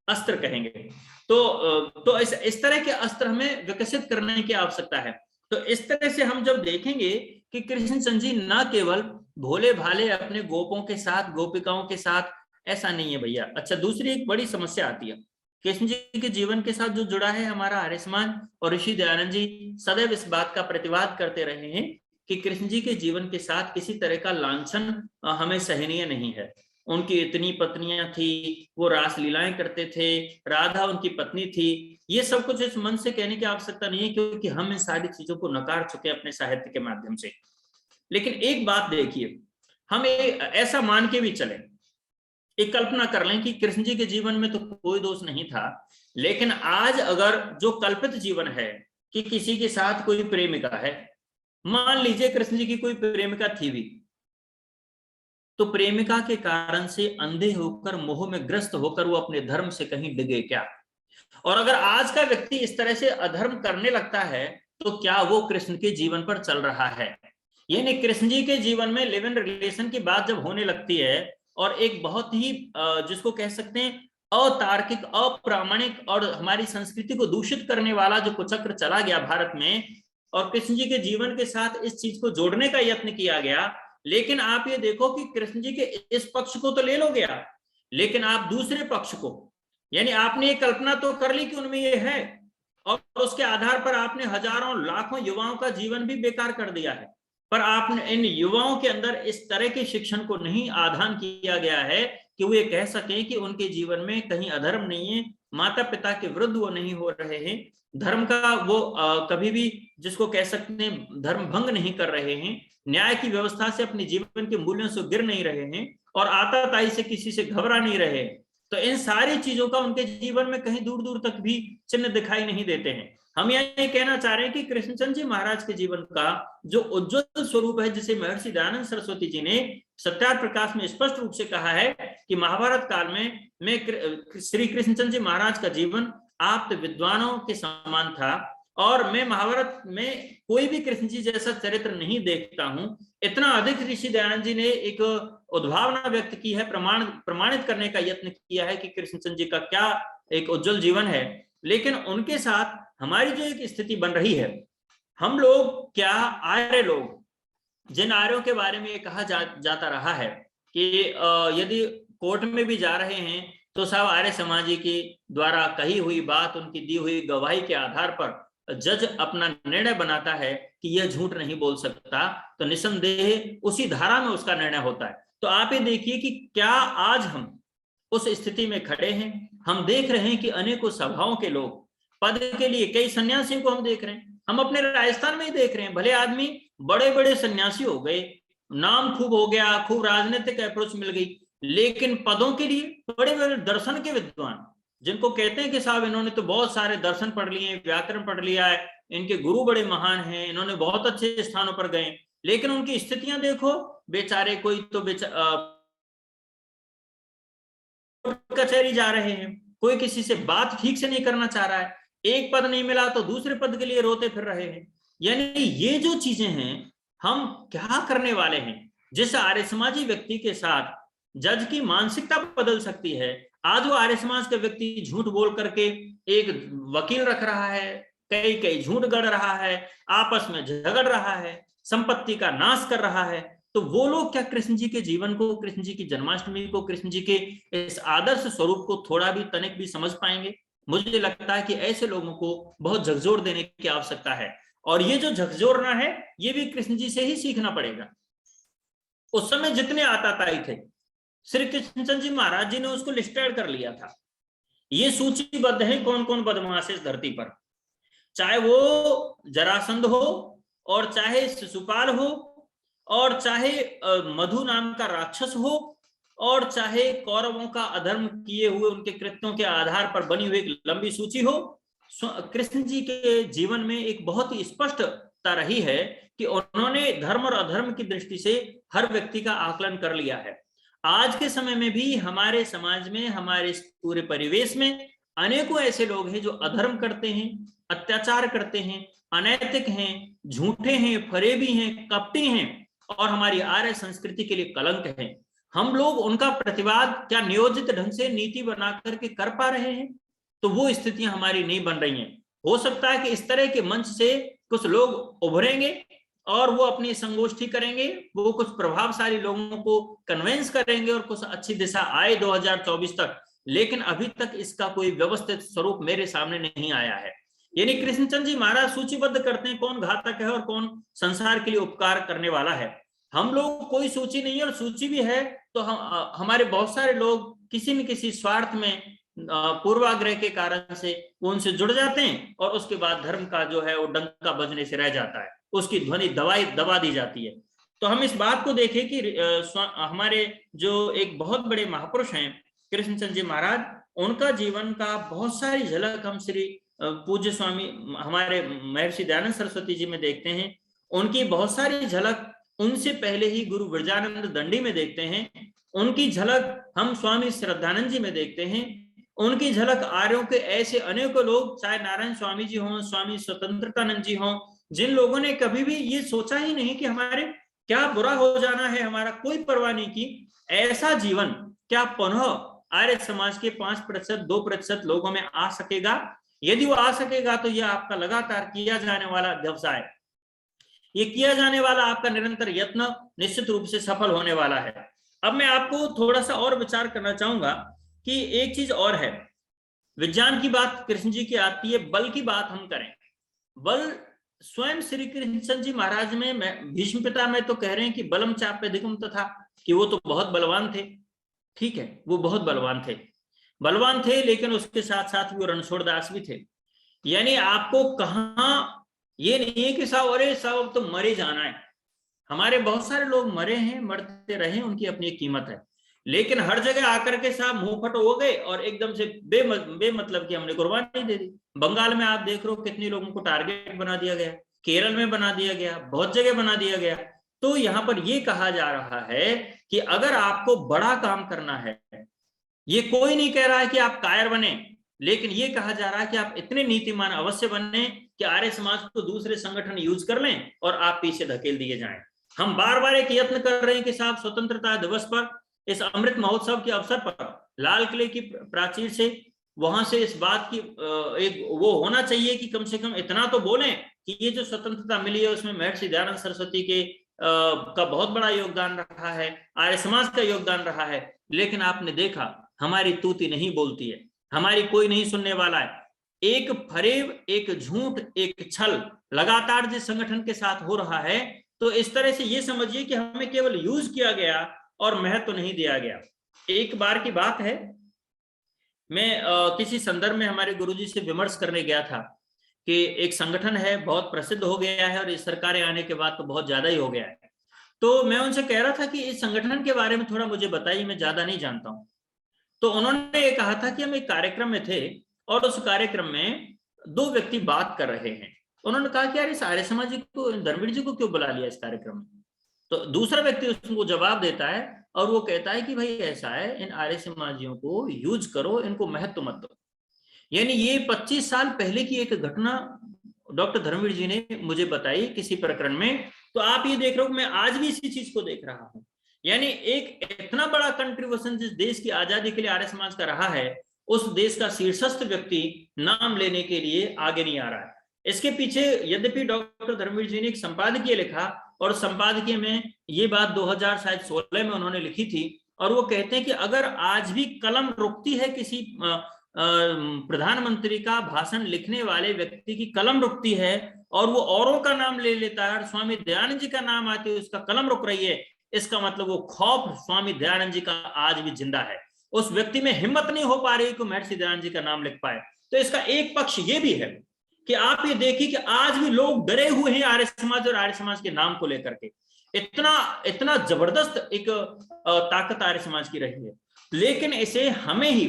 Speaker 1: अस्त्र कहेंगे। तो इस तरह के अस्त्र हमें विकसित करने की आवश्यकता है। तो इस तरह से हम जब देखेंगे कि कृष्णचंद्र जी न केवल भोले भाले अपने गोपों के साथ, गोपिकाओं के साथ, ऐसा नहीं है भैया। अच्छा, दूसरी एक बड़ी समस्या आती है कृष्ण जी के जीवन के साथ जो जुड़ा है हमारा आर्य समाज और ऋषि दयानंद जी सदैव इस बात का प्रतिवाद करते रहे हैं कि कृष्ण जी के जीवन के साथ किसी तरह का लांछन हमें सहनीय नहीं है। उनकी इतनी पत्नियां थी, वो रास लीलाएं करते थे, राधा उनकी पत्नी थी, ये सब कुछ इस मन से कहने की आवश्यकता नहीं है, क्योंकि हम इन सारी चीजों को नकार चुके अपने साहित्य के माध्यम से। लेकिन एक बात देखिए, हम ऐसा मान के भी चले, एक कल्पना कर लें कि कृष्ण जी के जीवन में तो कोई दोष नहीं था, लेकिन आज अगर जो कल्पित जीवन है कि किसी के साथ कोई प्रेमिका है, मान लीजिए कृष्ण जी की कोई प्रेमिका थी भी, तो प्रेमिका के कारण से अंधे होकर, मोह में ग्रस्त होकर वो अपने धर्म से कहीं डिगे क्या? और अगर आज का व्यक्ति इस तरह से अधर्म करने लगता है तो क्या वो कृष्ण के जीवन पर चल रहा है? यानी कृष्ण जी के जीवन में लिव इन रिलेशन की बात जब होने लगती है और एक बहुत ही जिसको कह सकते हैं अतार्किक, अप्रामाणिक और हमारी संस्कृति को दूषित करने वाला जो कुचक्र चला गया भारत में, और कृष्ण जी के जीवन के साथ इस चीज को जोड़ने का यत्न किया गया, लेकिन आप ये देखो कि कृष्ण जी के इस पक्ष को तो ले लो गया, लेकिन आप दूसरे पक्ष को, यानी आपने ये कल्पना तो कर ली कि उनमें ये है, और उसके आधार पर आपने हजारों लाखों युवाओं का जीवन भी बेकार कर दिया है। पर आपने इन युवाओं के अंदर इस तरह के शिक्षण को नहीं आधान किया गया है कि वो ये कह सकें कि उनके जीवन में कहीं अधर्म नहीं है, माता पिता के विरुद्ध वो नहीं हो रहे हैं, धर्म का वो कभी भी जिसको कह सकते हैं धर्म भंग नहीं कर रहे हैं, न्याय की व्यवस्था से अपने जीवन के मूल्यों से गिर नहीं रहे हैं, और आताताई से किसी से घबरा नहीं रहे। तो इन सारी चीजों का उनके जीवन में कहीं दूर दूर तक भी चिन्ह दिखाई नहीं देते हैं। हम ये कहना चाह रहे हैं कि कृष्णचंद्र जी महाराज के जीवन का जो उज्ज्वल स्वरूप है, जिसे महर्षि दयानंद सरस्वती जी ने सत्यार्थ प्रकाश में स्पष्ट रूप से कहा है कि महाभारत काल में श्री कृष्णचंद्र जी महाराज का जीवन आप्त विद्वानों के समान था, और मैं महाभारत में कोई भी कृष्ण जी जैसा चरित्र नहीं देखता हूं। इतना अधिक ऋषि दयानंद जी ने एक उद्भावना व्यक्त की है, प्रमाणित करने का यत्न किया है कि कृष्णचंद्र जी का क्या एक उज्जवल जीवन है। लेकिन उनके साथ हमारी जो एक स्थिति बन रही है, हम लोग क्या आर्य लोग, जिन आर्यों के बारे में ये कहा जाता रहा है कि यदि कोर्ट में भी जा रहे हैं तो सब आर्य समाजी की द्वारा कही हुई बात, उनकी दी हुई गवाही के आधार पर जज अपना निर्णय बनाता है कि यह झूठ नहीं बोल सकता, तो निसंदेह उसी धारा में उसका निर्णय होता है। तो आप ये देखिए कि क्या आज हम उस स्थिति में खड़े हैं। हम देख रहे हैं कि अनेकों सभाओं के लोग पद के लिए, कई सन्यासियों को हम देख रहे हैं, हम अपने राजस्थान में ही देख रहे हैं, भले आदमी बड़े बड़े सन्यासी हो गए, नाम खूब हो गया, खूब राजनीतिक अप्रोच मिल गई, लेकिन पदों के लिए बड़े बड़े दर्शन के विद्वान, जिनको कहते हैं कि साहब इन्होंने तो बहुत सारे दर्शन पढ़ लिए, व्याकरण पढ़ लिया है, इनके गुरु बड़े महान हैं, इन्होंने बहुत अच्छे स्थानों पर गए, लेकिन उनकी स्थितियां देखो, बेचारे कोई तो कचहरी जा रहे हैं, कोई किसी से बात ठीक से नहीं करना चाह रहा है, एक पद नहीं मिला तो दूसरे पद के लिए रोते फिर रहे हैं। यानी ये जो चीजें हैं, हम क्या करने वाले हैं? जिस आर्य समाजी व्यक्ति के साथ जज की मानसिकता बदल सकती है, आज वो आर्य समाज का व्यक्ति झूठ बोल करके एक वकील रख रहा है, कई कई झूठ गढ़ रहा है, आपस में झगड़ रहा है, संपत्ति का नाश कर रहा है, तो वो लोग क्या कृष्ण जी के जीवन को, कृष्ण जी की जन्माष्टमी को, कृष्ण जी के इस आदर्श स्वरूप को थोड़ा भी, तनिक भी समझ पाएंगे? मुझे लगता है कि ऐसे लोगों को बहुत झकझोर देने की आवश्यकता है, और ये जो झकझोरना है ये भी कृष्ण जी से ही सीखना पड़ेगा। उस समय जितने आताताई थे, श्री कृष्णचंद्र जी महाराज जी ने उसको लिस्टेड कर लिया था। ये सूचीबद्ध है कौन कौन बदमाश है इस धरती पर, चाहे वो जरासंध हो, और चाहे शिशुपाल हो, और चाहे मधु नाम का राक्षस हो, और चाहे कौरवों का अधर्म किए हुए उनके कृत्यों के आधार पर बनी हुई एक लंबी सूची हो। कृष्ण जी के जीवन में एक बहुत ही स्पष्टता रही है कि उन्होंने धर्म और अधर्म की दृष्टि से हर व्यक्ति का आकलन कर लिया है। आज के समय में भी हमारे समाज में, हमारे पूरे परिवेश में अनेकों ऐसे लोग हैं जो अधर्म करते हैं, अत्याचार करते हैं, अनैतिक हैं, झूठे हैं, फरेबी हैं, कपटी हैं, और हमारी आर्य संस्कृति के लिए कलंक है। हम लोग उनका प्रतिवाद क्या नियोजित ढंग से नीति बना करके कर पा रहे हैं? तो वो स्थितियां हमारी नहीं बन रही हैं। हो सकता है कि इस तरह के मंच से कुछ लोग उभरेंगे और वो अपनी संगोष्ठी करेंगे, वो कुछ प्रभावशाली लोगों को कन्वेंस करेंगे और कुछ अच्छी दिशा आए 2024 तक, लेकिन अभी तक इसका कोई व्यवस्थित स्वरूप मेरे सामने नहीं आया है। यानी कृष्णचंद्र जी महाराज सूचीबद्ध करते हैं कौन घातक है और कौन संसार के लिए उपकार करने वाला है। हम लोग कोई सूची नहीं है, और सूची भी है तो हमारे बहुत सारे लोग किसी न किसी स्वार्थ में, पूर्वाग्रह के कारण से उनसे जुड़ जाते हैं, और उसके बाद धर्म का जो है वो डंका बजने से रह जाता है, उसकी ध्वनि दबा दी जाती है। तो हम इस बात को देखें कि हमारे जो एक बहुत बड़े महापुरुष हैं कृष्णचंद्र जी महाराज, उनका जीवन का बहुत सारी झलक हम श्री पूज्य स्वामी हमारे महर्षि दयानंद सरस्वती जी में देखते हैं, उनकी बहुत सारी झलक उनसे पहले ही गुरु विरजानंद दंडी में देखते हैं, उनकी झलक हम स्वामी श्रद्धानंद जी में देखते हैं, उनकी झलक आर्यों के ऐसे अनेकों लोग, चाहे नारायण स्वामी जी हों, स्वामी स्वतंत्रतानंद जी हों, जिन लोगों ने कभी भी ये सोचा ही नहीं कि हमारे क्या बुरा हो जाना है, हमारा कोई परवाह नहीं की, ऐसा जीवन क्या पुनः आर्य समाज के 5% 2% लोगों में आ सकेगा? यदि वो आ सकेगा तो यह आपका लगातार किया जाने वाला व्यवसाय, ये किया जाने वाला आपका निरंतर यत्न निश्चित रूप से सफल होने वाला है। अब मैं आपको थोड़ा सा और विचार करना चाहूंगा कि एक चीज और है, विज्ञान की बात कृष्ण जी की आती है, बल की बात हम करें, बल स्वयं श्री कृष्ण जी महाराज में, भीष्म पिता में तो कह रहे हैं कि बलम चाप्यधिकम तथा, कि वो तो बहुत बलवान थे, ठीक है, वो बहुत बलवान थे, लेकिन उसके साथ साथ वो रणछोड़ दास भी थे। यानी आपको कहाँ, ये नहीं है कि साहब अरे साहब तो मरे जाना है, हमारे बहुत सारे लोग मरे हैं, मरते रहे, उनकी अपनी कीमत है, लेकिन हर जगह आकर के साहब मुंह फट हो गए और एकदम से बेमतलब की हमने कुर्बानी दे दी। बंगाल में आप देख रहे हो कितने लोगों को टारगेट बना दिया गया, केरल में बना दिया गया, बहुत जगह बना दिया गया। तो यहाँ पर ये कहा जा रहा है कि अगर आपको बड़ा काम करना है, ये कोई नहीं कह रहा है कि आप कायर बने, लेकिन ये कहा जा रहा है कि आप इतने नीतिमान अवश्य बने कि आर्य समाज को दूसरे संगठन यूज कर लें और आप पीछे धकेल दिए जाएं। हम बार बार एक यत्न कर रहे हैं कि साहब स्वतंत्रता दिवस पर, इस अमृत महोत्सव के अवसर पर लाल किले की प्राचीर से, वहां से इस बात की एक वो होना चाहिए कि कम से कम इतना तो बोलें कि ये जो स्वतंत्रता मिली है उसमें महर्षि दयानंद सरस्वती के का बहुत बड़ा योगदान रहा है, आर्य समाज का योगदान रहा है। लेकिन आपने देखा हमारी तूती नहीं बोलती है, हमारी कोई नहीं सुनने वाला है। एक फरेब, एक झूठ, एक छल लगातार जिस संगठन के साथ हो रहा है, तो इस तरह से ये समझिए कि हमें केवल यूज किया गया और महत्व नहीं दिया गया। एक बार की बात है, मैं किसी संदर्भ में हमारे गुरुजी से विमर्श करने गया था कि एक संगठन है, बहुत प्रसिद्ध हो गया है और इस सरकारें आने के बाद तो बहुत ज्यादा ही हो गया है। तो मैं उनसे कह रहा था कि इस संगठन के बारे में थोड़ा मुझे बताइए, मैं ज्यादा नहीं जानता हूँ। तो उन्होंने ये कहा था कि हम एक कार्यक्रम में थे और उस कार्यक्रम में दो व्यक्ति बात कर रहे हैं। उन्होंने कहा कि यार इस आर्य समाज जी को, धर्मवीर जी को क्यों बुला लिया इस कार्यक्रम में। तो दूसरा व्यक्ति उसको जवाब देता है और वो कहता है कि भाई ऐसा है, इन आर्य समाजियों को यूज करो, इनको महत्व मत दो। यानी ये 25 साल पहले की एक घटना डॉक्टर धर्मवीर जी ने मुझे बताई किसी प्रकरण में। तो आप ये देख रहे हो, मैं आज भी इसी चीज को देख रहा हूं। यानी एक इतना बड़ा कंट्रीब्यूशन जिस देश की आजादी के लिए आर्य समाज का रहा है, उस देश का शीर्षस्थ व्यक्ति नाम लेने के लिए आगे नहीं आ रहा है। इसके पीछे यद्यपि डॉक्टर धर्मवीर जी ने एक संपादकीय लिखा, और संपादकीय में ये बात 2016 में उन्होंने लिखी थी, और वो कहते हैं कि अगर आज भी कलम रुकती है किसी प्रधानमंत्री का भाषण लिखने वाले व्यक्ति की कलम रुकती है और वो औरों का नाम ले लेता है, स्वामी दयानंद जी का नाम आते हुए उसका कलम रुक रही है, इसका मतलब वो खौफ स्वामी दयानंद जी का आज भी जिंदा है। उस व्यक्ति में हिम्मत नहीं हो पा रही कि महर्षि दयानंद जी का नाम लिख पाए। तो इसका एक पक्ष ये भी है कि आप ये देखिए कि आज भी लोग डरे हुए हैं आर्य समाज और आर्य समाज के नाम को लेकर के। इतना इतना जबरदस्त एक ताकत आर्य समाज की रही है। लेकिन इसे हमें ही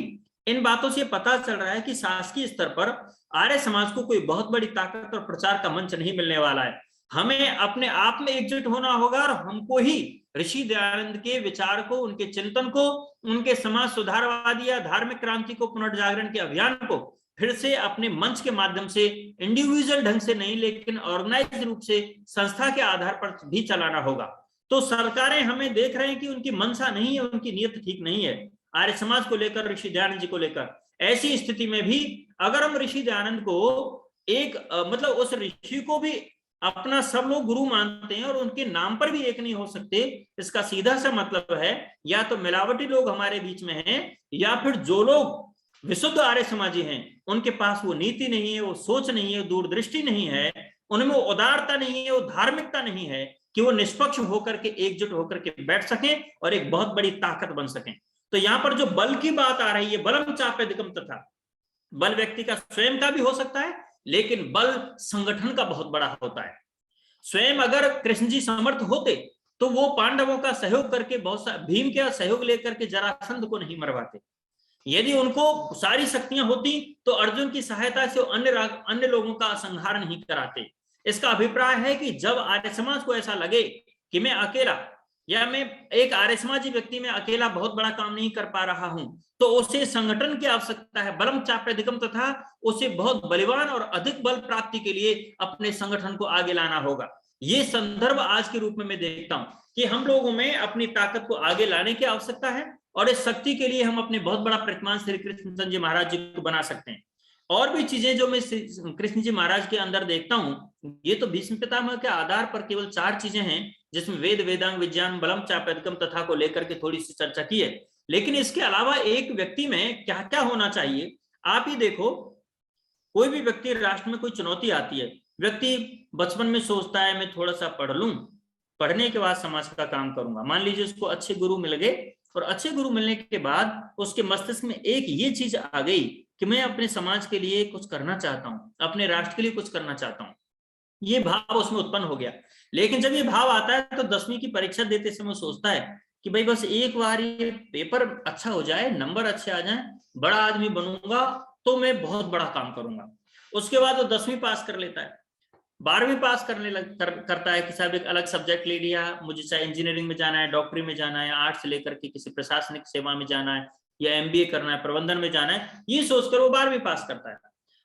Speaker 1: इन बातों से पता चल रहा है कि शासकीय स्तर पर आर्य समाज को कोई बहुत बड़ी ताकत और प्रचार का मंच नहीं मिलने वाला है। हमें अपने आप में एकजुट होना होगा और हमको ही ऋषि दयानंद के विचार को, उनके चिंतन को, उनके समाज सुधारवादी या धार्मिक क्रांति को, पुनर्जागरण के अभियान को फिर से अपने मंच के माध्यम से इंडिविजुअल ढंग से नहीं लेकिन ऑर्गेनाइज रूप से संस्था के आधार पर भी चलाना होगा। तो सरकारें हमें देख रहे हैं कि उनकी मंशा नहीं है, उनकी नीयत ठीक नहीं है आर्य समाज को लेकर, ऋषि दयानंद जी को लेकर। ऐसी स्थिति में भी अगर हम ऋषि दयानंद को एक मतलब उस ऋषि को भी अपना सब लोग गुरु मानते हैं और उनके नाम पर भी एक नहीं हो सकते, इसका सीधा सा मतलब है या तो मिलावटी लोग हमारे बीच में हैं, या फिर जो लोग विशुद्ध आर्य समाजी हैं उनके पास वो नीति नहीं है, वो सोच नहीं है, दूरदृष्टि नहीं है, उनमें वो उदारता नहीं है, वो धार्मिकता नहीं है कि वो निष्पक्ष होकर के, एकजुट होकर के बैठ सकें और एक बहुत बड़ी ताकत बन सकें। तो यहां पर जो बल की बात आ रही है, बलम चाप्यधिकम तथा, बल व्यक्ति का स्वयं का भी हो सकता है लेकिन बल संगठन का बहुत बड़ा होता है। स्वयं अगर कृष्ण जी समर्थ होते तो वो पांडवों का सहयोग करके, बहुत सा भीम का सहयोग लेकर के जरासंध को नहीं मरवाते। यदि उनको सारी शक्तियां होती तो अर्जुन की सहायता से अन्य लोगों का संहार नहीं कराते। इसका अभिप्राय है कि जब आर्य समाज को ऐसा लगे कि मैं अकेला या मैं एक आर्य समाजी व्यक्ति में अकेला बहुत बड़ा काम नहीं कर पा रहा हूं, तो उसे संगठन की आवश्यकता है, बलम चाप्यधिकम तथा उसे बहुत बलिवान और अधिक बल प्राप्ति के लिए अपने संगठन को आगे लाना होगा। ये संदर्भ आज के रूप में मैं देखता हूं कि हम लोगों में अपनी ताकत को आगे लाने की आवश्यकता है और इस शक्ति के लिए हम अपने बहुत बड़ा प्रतिमान श्री कृष्ण जी महाराज जी को बना सकते हैं। और भी चीजें जो मैं कृष्ण जी महाराज के अंदर देखता हूं, ये तो भीष्म पितामह के आधार पर केवल 4 चीजें हैं जिसमें वेद, वेदांग, विज्ञान, बलम चाप्यधिकम तथा को लेकर के थोड़ी सी चर्चा की है। लेकिन इसके अलावा एक व्यक्ति में क्या क्या होना चाहिए, आप ही देखो, कोई भी व्यक्ति, राष्ट्र में कोई चुनौती आती है, व्यक्ति बचपन में सोचता है मैं थोड़ा सा पढ़ लूं, पढ़ने के बाद समाज का काम करूंगा। मान लीजिए उसको अच्छे गुरु मिल गए और अच्छे गुरु मिलने के बाद उसके मस्तिष्क में एक ये चीज आ गई कि मैं अपने समाज के लिए कुछ करना चाहता हूं, अपने राष्ट्र के लिए कुछ करना चाहता हूं, ये भाव उसमें उत्पन्न हो गया। लेकिन जब ये भाव आता है तो 10वीं की परीक्षा देते समय सोचता है कि भाई बस एक बार ये पेपर अच्छा हो जाए, नंबर अच्छे आ जाए, बड़ा आदमी बनूंगा तो मैं बहुत बड़ा काम करूंगा। उसके बाद वो 10वीं पास कर लेता है, 12वीं पास करता है कि साहब एक अलग सब्जेक्ट ले लिया, मुझे चाहे इंजीनियरिंग में जाना है, डॉक्टरी में जाना है, आर्ट्स लेकर के किसी प्रशासनिक सेवा में जाना है या MBA करना है, प्रबंधन में जाना है, ये सोचकर वो 12वीं पास करता है।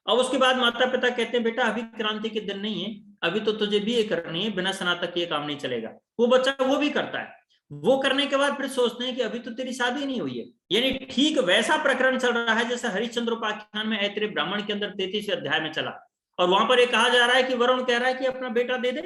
Speaker 1: अब उसके बाद माता पिता कहते हैं बेटा अभी क्रांति के दिन नहीं है, अभी तो तुझे BA करनी है, बिना स्नातक के काम नहीं चलेगा। वो बच्चा वो भी करता है। वो करने के बाद फिर सोचते हैं कि अभी तो तेरी शादी नहीं हुई है। यानी ठीक वैसा प्रकरण चल रहा है जैसा हरिश्चंद्र उपाख्यान में ऐतरेय ब्राह्मण के अंदर 33वें अध्याय में चला। और वहां पर ये कहा जा रहा है कि वरुण कह रहा है कि अपना बेटा दे दे।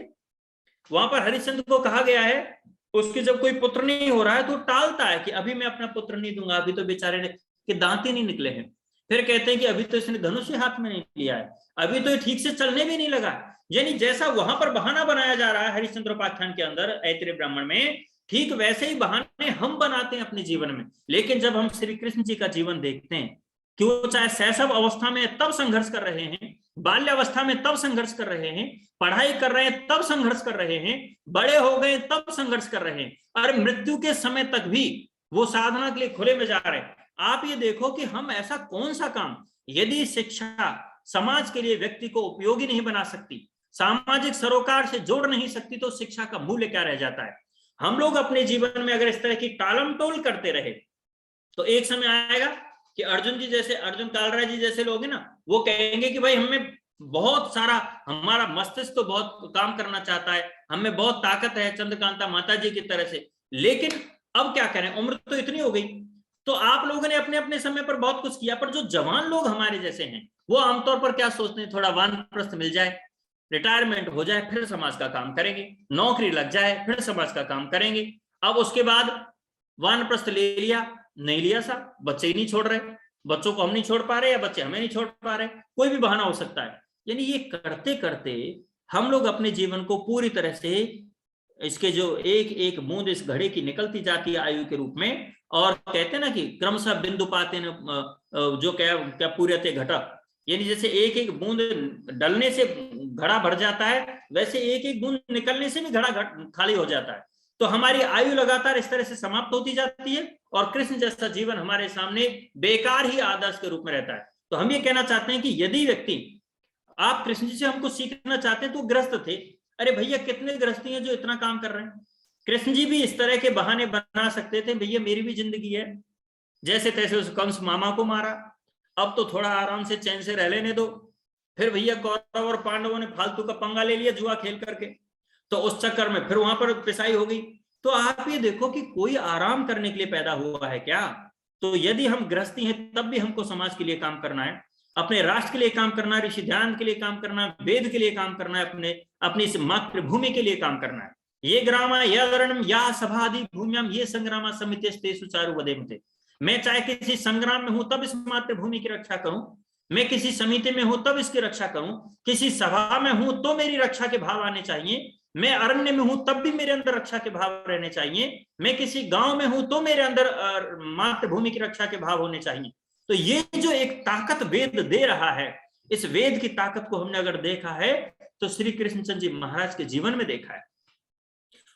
Speaker 1: वहां पर हरिश्चंद्र को कहा गया है, उसके जब कोई पुत्र नहीं हो रहा है तो टालता है कि अभी मैं अपना पुत्र नहीं दूंगा, अभी तो बेचारे के दांत ही नहीं निकले हैं। फिर कहते हैं कि अभी तो इसने धनुष हाथ में नहीं लिया है, अभी तो ठीक से चलने भी नहीं लगा। यानी जैसा वहां पर बहाना बनाया जा रहा है हरिश्चंद्र उपाख्यान के अंदर ऐतरेय ब्राह्मण में, ठीक वैसे ही बहाने हम बनाते हैं अपने जीवन में। लेकिन जब हम श्री कृष्ण जी का जीवन देखते हैं कि वो चाहे शैशव अवस्था में तब संघर्ष कर रहे हैं, बाल्यावस्था में तब संघर्ष कर रहे हैं, पढ़ाई कर रहे हैं तब संघर्ष कर रहे हैं, बड़े हो गए तब संघर्ष कर रहे हैं, और मृत्यु के समय तक भी वो साधना के लिए खुले में जा रहे हैं। आप ये देखो कि हम ऐसा कौन सा काम, यदि शिक्षा समाज के लिए व्यक्ति को उपयोगी नहीं बना सकती, सामाजिक सरोकार से जोड़ नहीं सकती, तो शिक्षा का मूल्य क्या रह जाता है। हम लोग अपने जीवन में अगर इस तरह की टालमटोल करते रहे तो एक समय आएगा कि अर्जुन जी जैसे, अर्जुन कालरा जी जैसे लोग हैं ना, वो कहेंगे कि भाई हमें बहुत सारा, हमारा मस्तिष्क तो बहुत काम करना चाहता है, हमें बहुत ताकत है चंद्रकांता माता जी की तरह से, लेकिन अब क्या करें, उम्र तो इतनी हो गई। तो आप लोगों ने अपने अपने समय पर बहुत कुछ किया, पर जो जवान लोग हमारे जैसे हैं वो आमतौर पर क्या सोचते हैं, थोड़ा वानप्रस्थ मिल जाए, रिटायरमेंट हो जाए, फिर समाज का काम करेंगे, नौकरी लग जाए, फिर समाज का काम करेंगे। अब उसके बाद वानप्रस्थ ले लिया, नहीं लिया साहब, बच्चे ही नहीं छोड़ रहे, बच्चों को हम नहीं छोड़ पा रहे या बच्चे हमें नहीं छोड़ पा रहे, कोई भी बहाना हो सकता है। यानी ये करते करते हम लोग अपने जीवन को पूरी तरह से, इसके जो एक एक बूंद इस घड़े की निकलती जाती है आयु के रूप में, और कहते हैं ना कि क्रमशः बिंदु पाते न, जो क्या क्या पूर्यते घटा, यानी जैसे एक एक बूंद डलने से घड़ा भर जाता है, वैसे एक एक बूंद निकलने से भी घड़ा खाली हो जाता है। तो हमारी आयु लगातार इस तरह से समाप्त होती जाती है, और कृष्ण जैसा जीवन हमारे सामने बेकार ही आदर्श के रूप में रहता है। तो हम ये कहना चाहते हैं कि यदि व्यक्ति, आप कृष्ण जी से हमको सीखना चाहते हैं तो ग्रस्त थे, अरे भैया कितने गृहस्थी हैं जो इतना काम कर रहे हैं, कृष्ण जी भी इस तरह के बहाने बना सकते थे, भैया मेरी भी जिंदगी है, जैसे तैसे उस कंस मामा को मारा, अब तो थोड़ा आराम से चैन से रह लेने दो। फिर भैया कौरव और पांडवों ने फालतू का पंगा ले लिया जुआ खेल करके, तो उस चक्कर में फिर वहां पर पिसाई हो गई। तो आप ये देखो कि कोई आराम करने के लिए पैदा हुआ है क्या। तो यदि हम गृहस्थी हैं तब भी हमको समाज के लिए काम करना है, अपने राष्ट्र के लिए काम करना है, ऋषि ध्यान के लिए काम करना है, वेद के लिए काम करना है, अपने अपनी इस मातृभूमि के लिए काम करना है। ये ग्रामा यरणम या सभादि भूम्याम ये संग्रामा समिति सुचारु वदेमते। मैं चाहे किसी संग्राम में हूं तब इस मातृभूमि की रक्षा करूं, मैं किसी समिति में हूं तब इसकी रक्षा करूं, किसी सभा में हूं तो मेरी रक्षा के भाव आने चाहिए, मैं अरण्य में हूं तब भी मेरे अंदर रक्षा के भाव रहने चाहिए, मैं किसी गांव में हूं तो मेरे अंदर मातृभूमि की रक्षा के भाव होने चाहिए। तो ये जो एक ताकत वेद दे रहा है, इस वेद की ताकत को हमने अगर देखा है तो श्री कृष्णचंद्र जी महाराज के जीवन में देखा है,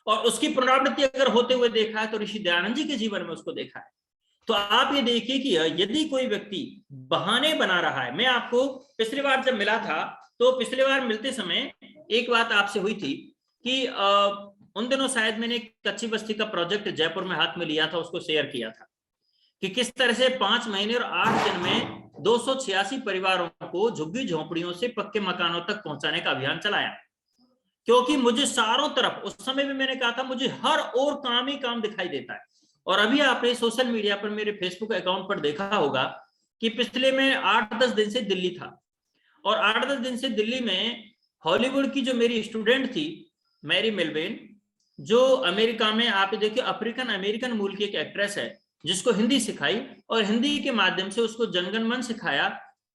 Speaker 1: और उसकी पुनरावृत्ति अगर होते हुए देखा है तो ऋषि दयानंद जी के जीवन में उसको देखा है। तो आप ये देखिए कि यदि कोई व्यक्ति बहाने बना रहा है, मैं आपको पिछली बार जब मिला था तो पिछली बार मिलते समय एक बात आपसे हुई थी कि उन दिनों शायद मैंने कच्ची बस्ती का प्रोजेक्ट जयपुर में हाथ में लिया था, उसको शेयर किया था कि किस तरह से 5 महीने और 8 दिन में 286 परिवारों को झुग्गी झोंपड़ियों से पक्के मकानों तक पहुंचाने का अभियान चलाया। क्योंकि मुझे चारों तरफ, उस समय भी मैंने कहा था, मुझे हर ओर काम ही काम दिखाई देता है। और अभी आपने सोशल मीडिया पर मेरे फेसबुक अकाउंट पर देखा होगा कि पिछले में 8-10 दिन से दिल्ली था, और 8-10 दिन से दिल्ली में हॉलीवुड की जो मेरी स्टूडेंट थी मैरी मेलवेन, जो अमेरिका में, आप देखिए अफ्रीकन अमेरिकन मूल की एक एक्ट्रेस है जिसको हिंदी सिखाई, और हिंदी के माध्यम से उसको जनगणमन सिखाया।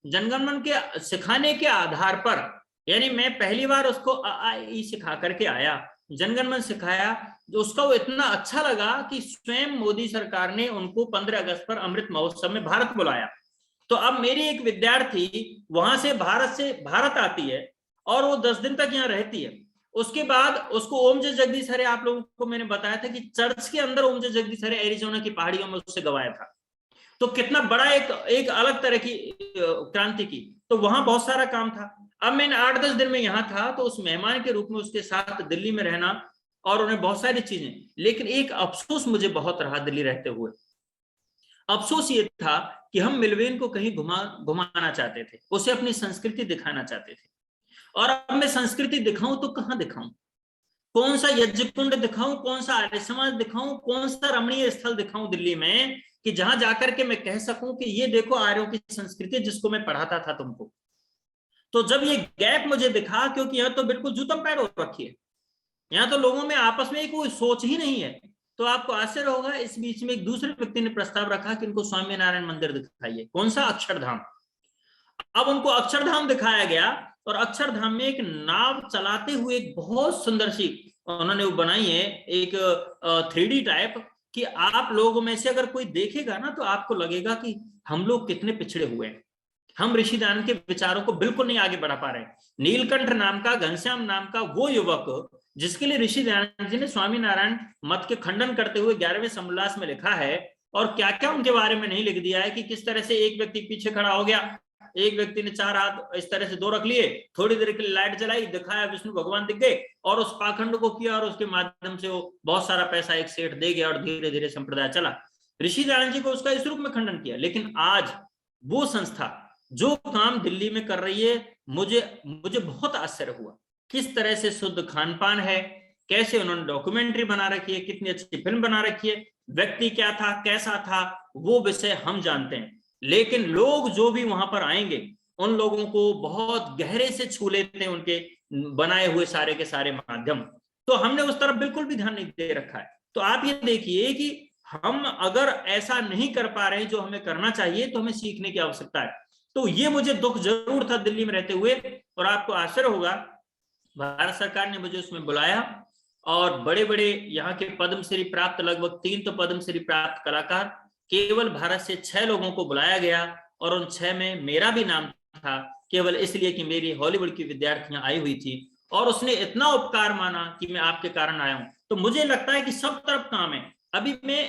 Speaker 1: जनगणमन के सिखाने के आधार पर, यानी मैं पहली बार उसको अ ई सिखा करके आया, जनगणमन सिखाया, जो उसका वो इतना अच्छा लगा कि स्वयं मोदी सरकार ने उनको 15 अगस्त पर अमृत महोत्सव में भारत बुलाया। तो अब मेरी एक विद्यार्थी वहां से भारत आती है और वो 10 दिन तक यहाँ रहती है। उसके बाद उसको ओम जय जगदीश हरे, आप लोगों को मैंने बताया था कि चर्च के अंदर ओम जय जगदीश हरे एरिजोना की पहाड़ियों में उससे गवाया था। तो कितना बड़ा एक अलग तरह की क्रांति की। तो वहां बहुत सारा काम था। अब मैंने 8-10 दिन में यहाँ था, तो उस मेहमान के रूप में उसके साथ दिल्ली में रहना, और उन्हें बहुत सारी चीजें, लेकिन एक अफसोस मुझे बहुत रहा दिल्ली रहते हुए। अफसोस ये था कि हम मिलवेन को कहीं घुमाना चाहते थे, उसे अपनी संस्कृति दिखाना चाहते थे, और अब मैं संस्कृति दिखाऊं तो कहां दिखाऊं, कौन सा यज्ञ कुंड दिखाऊं, कौन सा आर्य समाज दिखाऊं, कौन सा रमणीय स्थल दिखाऊं दिल्ली में कि जहां जाकर के मैं कह सकूं कि ये देखो आर्यों की संस्कृति जिसको मैं पढ़ाता था तुमको। तो जब ये गैप मुझे दिखा, क्योंकि यहाँ तो बिल्कुल जूतम पैर हो रखी है, यहाँ तो लोगों में आपस में कोई सोच ही नहीं है। तो आपको आश्चर्य होगा, इस बीच में एक दूसरे व्यक्ति ने प्रस्ताव रखा कि इनको स्वामीनारायण मंदिर दिखाइए। कौन सा? अक्षरधाम। अब उनको अक्षरधाम दिखाया गया, और अक्षरधाम में एक नाव चलाते हुए एक बहुत सुंदर सी उन्होंने वो बनाई है, एक 3D टाइप, कि आप लोगों में से अगर कोई देखेगा ना तो आपको लगेगा कि हम लोग कितने पिछड़े हुए हैं। हम ऋषि दयानंद के विचारों को बिल्कुल नहीं आगे बढ़ा पा रहे हैं। नीलकंठ नाम का, घनश्याम नाम का वो युवक जिसके लिए ऋषि दयानंद जी ने स्वामी नारायण मत के खंडन करते हुए 11वें समोल्लास में लिखा है, और क्या क्या उनके बारे में नहीं लिख दिया है कि किस तरह से एक व्यक्ति पीछे खड़ा हो गया, एक व्यक्ति ने 4 हाथ इस तरह से 2 रख लिए, थोड़ी देर के लिए लाइट जलाई, दिखाया विष्णु भगवान दिख गए, और उस पाखंड को किया, और उसके माध्यम से वो बहुत सारा पैसा एक सेठ दे गया, और धीरे धीरे संप्रदाय चला। ऋषि दयानंद जी को उसका इस रूप में खंडन किया। लेकिन आज वो संस्था जो काम दिल्ली में कर रही है, मुझे बहुत आश्चर्य हुआ किस तरह से शुद्ध खान पान है, कैसे उन्होंने डॉक्यूमेंट्री बना रखी है, कितनी अच्छी फिल्म बना रखी है, व्यक्ति क्या था, कैसा था, वो विषय हम जानते हैं। लेकिन लोग जो भी वहां पर आएंगे उन लोगों को बहुत गहरे से छू लेते हैं उनके बनाए हुए सारे के सारे माध्यम। तो हमने उस तरफ बिल्कुल भी ध्यान नहीं दे रखा है। तो आप ये देखिए कि हम अगर ऐसा नहीं कर पा रहे हैं जो हमें करना चाहिए, तो हमें सीखने की आवश्यकता है। तो ये मुझे दुख जरूर था दिल्ली में रहते हुए, और आपको आश्चर्य होगा भारत सरकार ने मुझे उसमें बुलाया, और बड़े बड़े यहाँ के पद्मश्री प्राप्त, लगभग 3 तो पद्मश्री प्राप्त कलाकार, केवल भारत से 6 लोगों को बुलाया गया, और उन 6 में मेरा भी नाम था, केवल इसलिए कि मेरी हॉलीवुड की विद्यार्थियां आई हुई थी, और उसने इतना उपकार माना कि मैं आपके कारण आया हूं। तो मुझे लगता है कि सब तरफ काम है। अभी मैं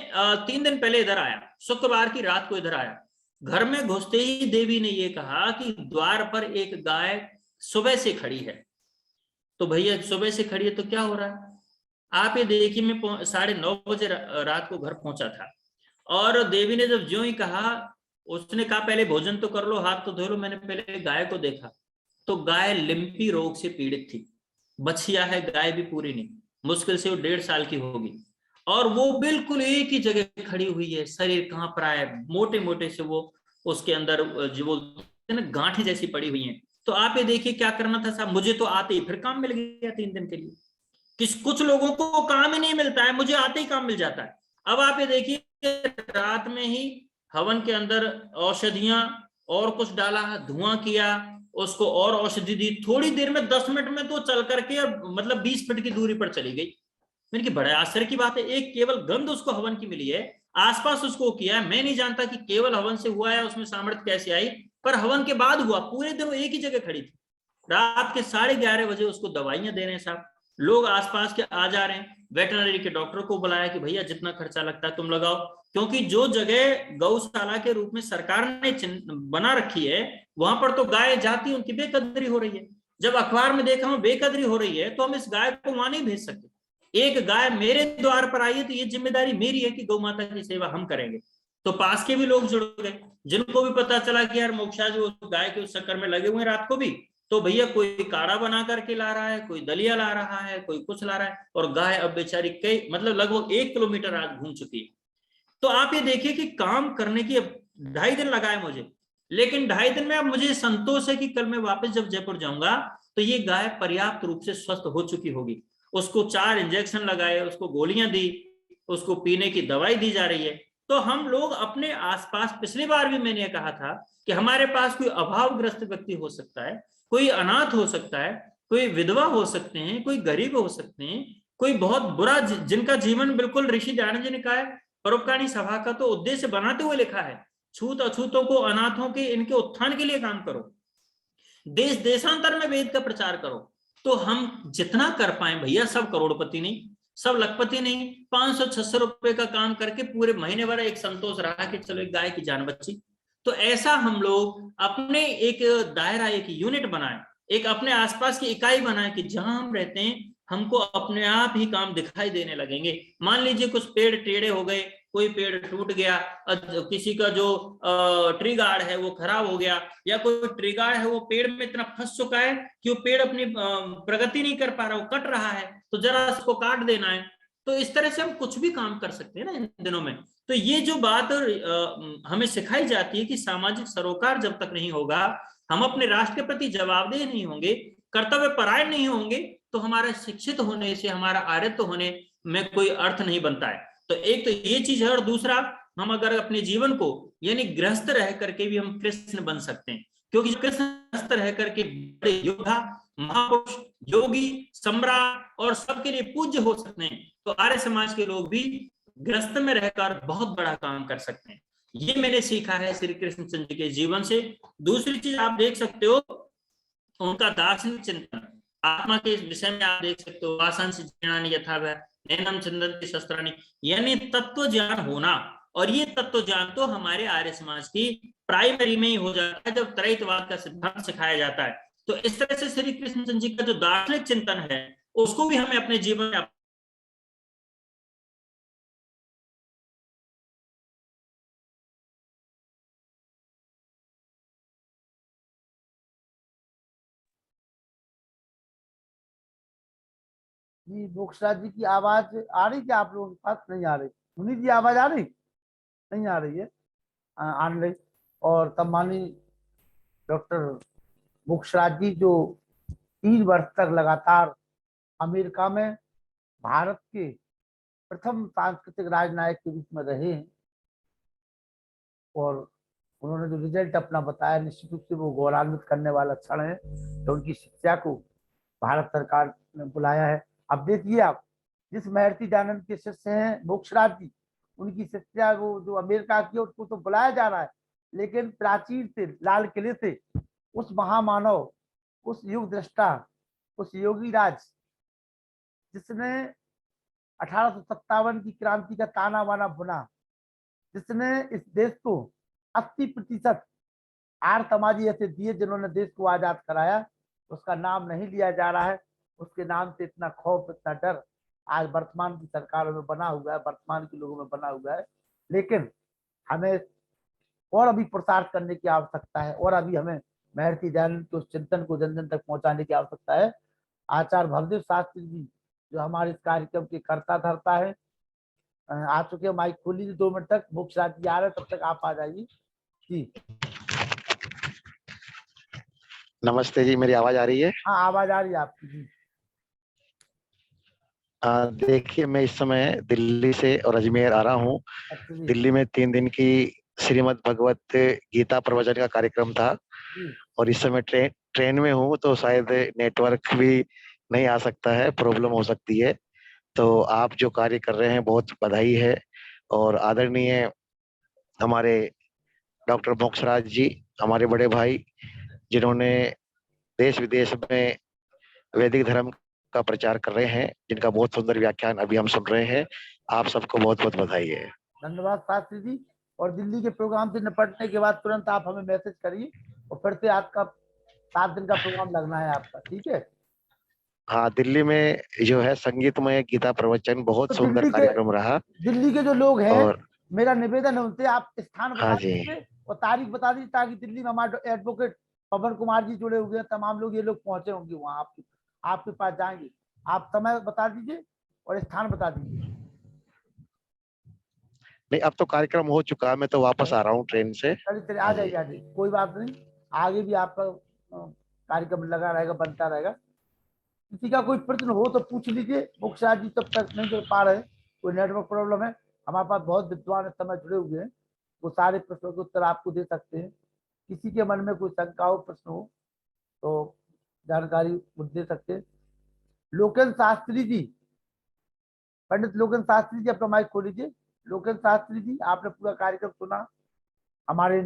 Speaker 1: 3 दिन पहले इधर आया, शुक्रवार की रात को इधर आया, घर में घुसते ही देवी ने ये कहा कि द्वार पर एक गाय सुबह से खड़ी है। तो भैया सुबह से खड़ी है तो क्या हो रहा है, आप ये देखिए, मैं 9:30 बजे रात को घर पहुंचा था, और देवी ने जब ज्यों ही कहा, उसने कहा पहले भोजन तो कर लो, हाथ तो धो लो। मैंने पहले गाय को देखा, तो गाय लिम्पी रोग से पीड़ित थी, बछिया है, गाय भी पूरी नहीं, मुश्किल से वो 1.5 साल की होगी, और वो बिल्कुल एक ही जगह खड़ी हुई है, शरीर कहाँ पर आया, मोटे मोटे से वो उसके अंदर जो बोलते हैं ना गांठें जैसी पड़ी हुई हैं। तो आप ये देखिए क्या करना था साहब, मुझे तो आते ही फिर काम मिल गया 3 दिन के लिए। कुछ लोगों को काम ही नहीं मिलता है, मुझे आते ही काम मिल जाता है। अब आप ये देखिए रात में ही हवन के अंदर औषधियां और कुछ डाला, धुआं किया, उसको और औषधि दी, थोड़ी देर में 10 मिनट में तो चल करके मतलब 20 फीट की दूरी पर चली गई। मैंने कि बड़े आश्चर्य की बात है, एक केवल गंध उसको हवन की मिली है, आसपास उसको किया है। मैं नहीं जानता कि केवल हवन से हुआ है, उसमें सामर्थ्य कैसे आई, पर हवन के बाद हुआ। पूरे दिन वो एक ही जगह खड़ी थी। रात के 11:30 बजे उसको दवाइयां दे रहे हैं साहब, लोग आसपास के आ जा रहे हैं। वेटरनरी के डॉक्टर को बुलाया कि भैया जितना खर्चा लगता है तुम लगाओ, क्योंकि जो जगह गौशाला के रूप में सरकार ने बना रखी है, वहां पर तो गाय जाती, उनकी बेकदरी हो रही है। जब अखबार में देखा हूं बेकदरी हो रही है, तो हम इस गाय को वहां नहीं भेज सकते। एक गाय मेरे द्वार पर आई है, तो ये जिम्मेदारी मेरी है कि गौ माता की सेवा हम करेंगे। तो पास के भी लोग जुड़ गए, जिनको भी पता चला कि यार मोक्षा जो गाय के उस चक्कर में लगे हुए हैं रात को भी, तो भैया कोई काढ़ा बना करके ला रहा है, कोई दलिया ला रहा है, कोई कुछ ला रहा है, और गाय अब बेचारी कई मतलब लगभग 1 किलोमीटर आज घूम चुकी है। तो आप ये देखिए कि काम करने की 2.5 दिन लगाए मुझे, लेकिन 2.5 दिन में अब मुझे संतोष है कि कल मैं वापस जब जयपुर जाऊंगा तो ये गाय पर्याप्त रूप से स्वस्थ हो चुकी होगी। उसको 4 इंजेक्शन लगाए, उसको गोलियां दी, उसको पीने की दवाई दी जा रही है। तो हम लोग अपने आसपास, पिछली बार भी मैंने कहा था कि हमारे पास कोई अभावग्रस्त व्यक्ति हो सकता है, कोई अनाथ हो सकता है, कोई विधवा हो सकते हैं, कोई गरीब हो सकते हैं, कोई बहुत बुरा, जिनका जीवन बिल्कुल ऋषि दयानंद जी ने कहा है, परोपकारी सभा का तो उद्देश्य बनाते हुए लिखा है, छूत अछूतों को, अनाथों के, इनके उत्थान के लिए काम करो, देश देशांतर में वेद का प्रचार करो। तो हम जितना कर पाए भैया, सब करोड़पति नहीं, सब लखपति नहीं, 500-600 रुपए का काम करके पूरे महीने भर एक संतोष रहा कि चलो एक गाय की जान बची। तो ऐसा हम लोग अपने एक दायरा, एक यूनिट बनाए, एक अपने आसपास की इकाई बनाए कि जहां हम रहते हैं हमको अपने आप ही काम दिखाई देने लगेंगे। मान लीजिए कुछ पेड़ टेढ़े हो गए, कोई पेड़ टूट गया, किसी का जो ट्री गार्ड है वो खराब हो गया, या कोई ट्री गार्ड है वो पेड़ में इतना फंस चुका है कि वो पेड़ अपनी प्रगति नहीं कर पा रहा, वो कट रहा है, तो जरा उसको काट देना है। तो इस तरह से हम कुछ भी काम कर सकते हैं ना इन दिनों में। तो ये जो बात हमें सिखाई जाती है कि सामाजिक सरोकार जब तक नहीं होगा, हम अपने राष्ट्र के प्रति जवाबदेह नहीं होंगे, कर्तव्य परायण नहीं होंगे, तो हमारा शिक्षित होने से, हमारा आर्यत्व होने में कोई अर्थ नहीं बनता है। तो एक तो ये चीज है, और दूसरा, हम अगर अपने जीवन को यानी गृहस्थ रह करके भी हम कृष्ण बन सकते हैं, क्योंकि कृष्ण गृहस्थ रह करके बड़े योद्धा, महापुरुष, योगी, सम्राट और सबके लिए पूज्य हो सकते हैं, तो आर्य समाज के लोग भी गृहस्थ में रहकर बहुत बड़ा काम कर सकते हैं। ये मैंने सीखा है श्री कृष्णचंद्र जी के जीवन से। दूसरी चीज आप देख सकते हो, उनका दार्शनिक चिंतन, आत्मा के विषय में आप देख सकते हो, वासंस ज्ञानानि यथा नैनम चिंतन्ति शस्त्राणि, यानी तत्व ज्ञान होना। और ये तत्व ज्ञान तो हमारे आर्य समाज की प्राइमरी में ही हो जाता है जब त्रैतवाद का सिद्धांत सिखाया जाता है। तो इस तरह से श्री कृष्णचंद्र जी का जो दार्शनिक चिंतन है उसको भी हमें अपने जीवन में
Speaker 2: जी मोक्षराज जी की आवाज आ रही क्या आप लोगों के पास? नहीं आ रही। मुनि जी आवाज आ रही? नहीं आ रही है। आने रही। और तब मानी डॉक्टर मोक्षराज जी जो 3 वर्ष तक लगातार अमेरिका में भारत के प्रथम सांस्कृतिक राजनायक के रूप में रहे हैं, और उन्होंने जो रिजल्ट अपना बताया, निश्चित रूप से वो गौरवान्वित करने वाला क्षण है। तो उनकी शिक्षा को भारत सरकार ने बुलाया है। अब देखिए आप, जिस महर्षि दयानंद के शिष्य हैं मोक्षराज जी, उनकी शिक्षा वो जो अमेरिका की, उसको तो बुलाया जा रहा है, लेकिन प्राचीर से, लाल किले से उस महामानव, उस युग दृष्टा, उस योगी राज, जिसने 1857 की क्रांति का ताना बाना बुना, जिसने इस देश को 80% आर्य समाजी ऐसे दिए जिन्होंने देश को आजाद कराया, उसका नाम नहीं लिया जा रहा है। उसके नाम से इतना खौफ, इतना डर आज वर्तमान की सरकारों में बना हुआ है, वर्तमान के लोगों में बना हुआ है। लेकिन हमें और अभी प्रसार करने की आवश्यकता है, और अभी हमें महर्षि दयानंद के उस चिंतन को जन जन तक पहुंचाने की आवश्यकता है। आचार्य भवदेव शास्त्री जी जो हमारे इस कार्यक्रम के कर्ता धर्ता है, आ चुके हैं। माइक खोल लीजिए 2 मिनट तक। मोक्षराज जी आ रहे हैं, तब तक आप आ जाइए जी।
Speaker 3: नमस्ते जी, मेरी आवाज आ रही है?
Speaker 2: हाँ आवाज आ रही है आपकी जी।
Speaker 3: देखिए, मैं इस समय दिल्ली से और अजमेर आ रहा हूँ।
Speaker 2: अच्छा जी।
Speaker 3: दिल्ली में 3 दिन की श्रीमद् भगवत गीता प्रवचन का कार्यक्रम था,
Speaker 2: जी
Speaker 3: और इस समय ट्रेन में हूँ, तो शायद नेटवर्क भी नहीं आ सकता है, प्रॉब्लम हो सकती है। तो आप जो कार्य कर रहे हैं, बहुत बधाई है। और आदरणीय हमारे डॉक्टर मोक्षराज जी, हमारे बड़े भाई, जिन्होंने देश विदेश में वैदिक धर्म का प्रचार कर रहे हैं, जिनका बहुत सुंदर व्याख्यान अभी हम सुन रहे हैं। आप सबको बहुत बहुत बधाई है।
Speaker 2: धन्यवाद शास्त्री जी। और दिल्ली के प्रोग्राम से निपटने के बाद तुरंत आप हमें मैसेज करिए, और फिर से आपका 7 दिन का प्रोग्राम लगना है आपका, ठीक है?
Speaker 3: हाँ, दिल्ली में जो है संगीतमय गीता प्रवचन बहुत
Speaker 2: तो
Speaker 3: सुंदर कार्यक्रम रहा।
Speaker 2: दिल्ली के जो लोग हैं,
Speaker 3: और
Speaker 2: मेरा निवेदन है उनसे, आप स्थान
Speaker 3: हाँ
Speaker 2: बता
Speaker 3: जी,
Speaker 2: दीजिए और तारीख बता दीजिए, ताकि दिल्ली में हमारे एडवोकेट पवन कुमार जी जुड़े हुए हैं, तमाम लोग, ये लोग पहुंचे होंगे वहां आपके आपके पास जाएंगे। आप समय बता दीजिए और स्थान बता दीजिए।
Speaker 3: नहीं, अब तो कार्यक्रम हो चुका है, मैं तो वापस आ रहा हूँ ट्रेन से।
Speaker 2: चलिए चलिए, आ
Speaker 3: हाँ
Speaker 2: जाइए
Speaker 3: जी।
Speaker 2: आ जाइए, कोई बात नहीं। आगे भी आपका कार्यक्रम लगा रहेगा, बनता रहेगा। किसी का कोई प्रश्न हो तो पूछ लीजिए। मुखिया जी तब तक नहीं कर पा रहे, कोई नेटवर्क प्रॉब्लम है। हमारे पास बहुत विद्वान इस समय जुड़े हुए हैं, वो सारे प्रश्नों के उत्तर आपको दे सकते हैं। किसी के मन में कोई शंका हो, प्रश्न हो, तो जानकारी वो दे सकते हैं। लोकेन शास्त्री जी, पंडित लोकेन शास्त्री जी, अपना माइक खोल लीजिए। लोकेन शास्त्री जी, आपने पूरा कार्यक्रम सुना, हमारे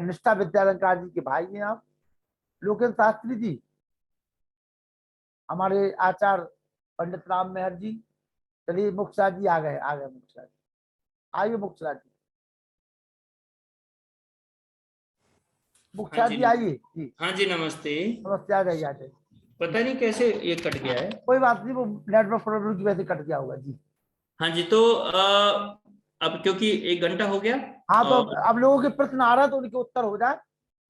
Speaker 2: निष्ठा विद्यालंकार जी के भाई हैं आप। लोकेन शास्त्री जी, हमारे आचार्य पंडित राम मेहर जी। चलिए मुखिया जी आ गए, आ गए मुखिया जी, आइए मुखिया जी,
Speaker 1: हाँ
Speaker 2: मुखिया
Speaker 1: जी
Speaker 2: जी आइए जी।
Speaker 1: हाँ जी, नमस्ते।
Speaker 2: नमस्ते, आ जाइए आ जाइए।
Speaker 1: पता नहीं कैसे ये कट गया है।
Speaker 2: कोई बात नहीं, वो नेटवर्क प्रॉब्लम की वजह से कट गया होगा जी।
Speaker 1: हाँ जी, तो अब क्योंकि 1 घंटा हो गया,
Speaker 2: हाँ तो
Speaker 1: और
Speaker 2: अब लोगों के प्रश्न आ रहा है तो उनके उत्तर हो जाए।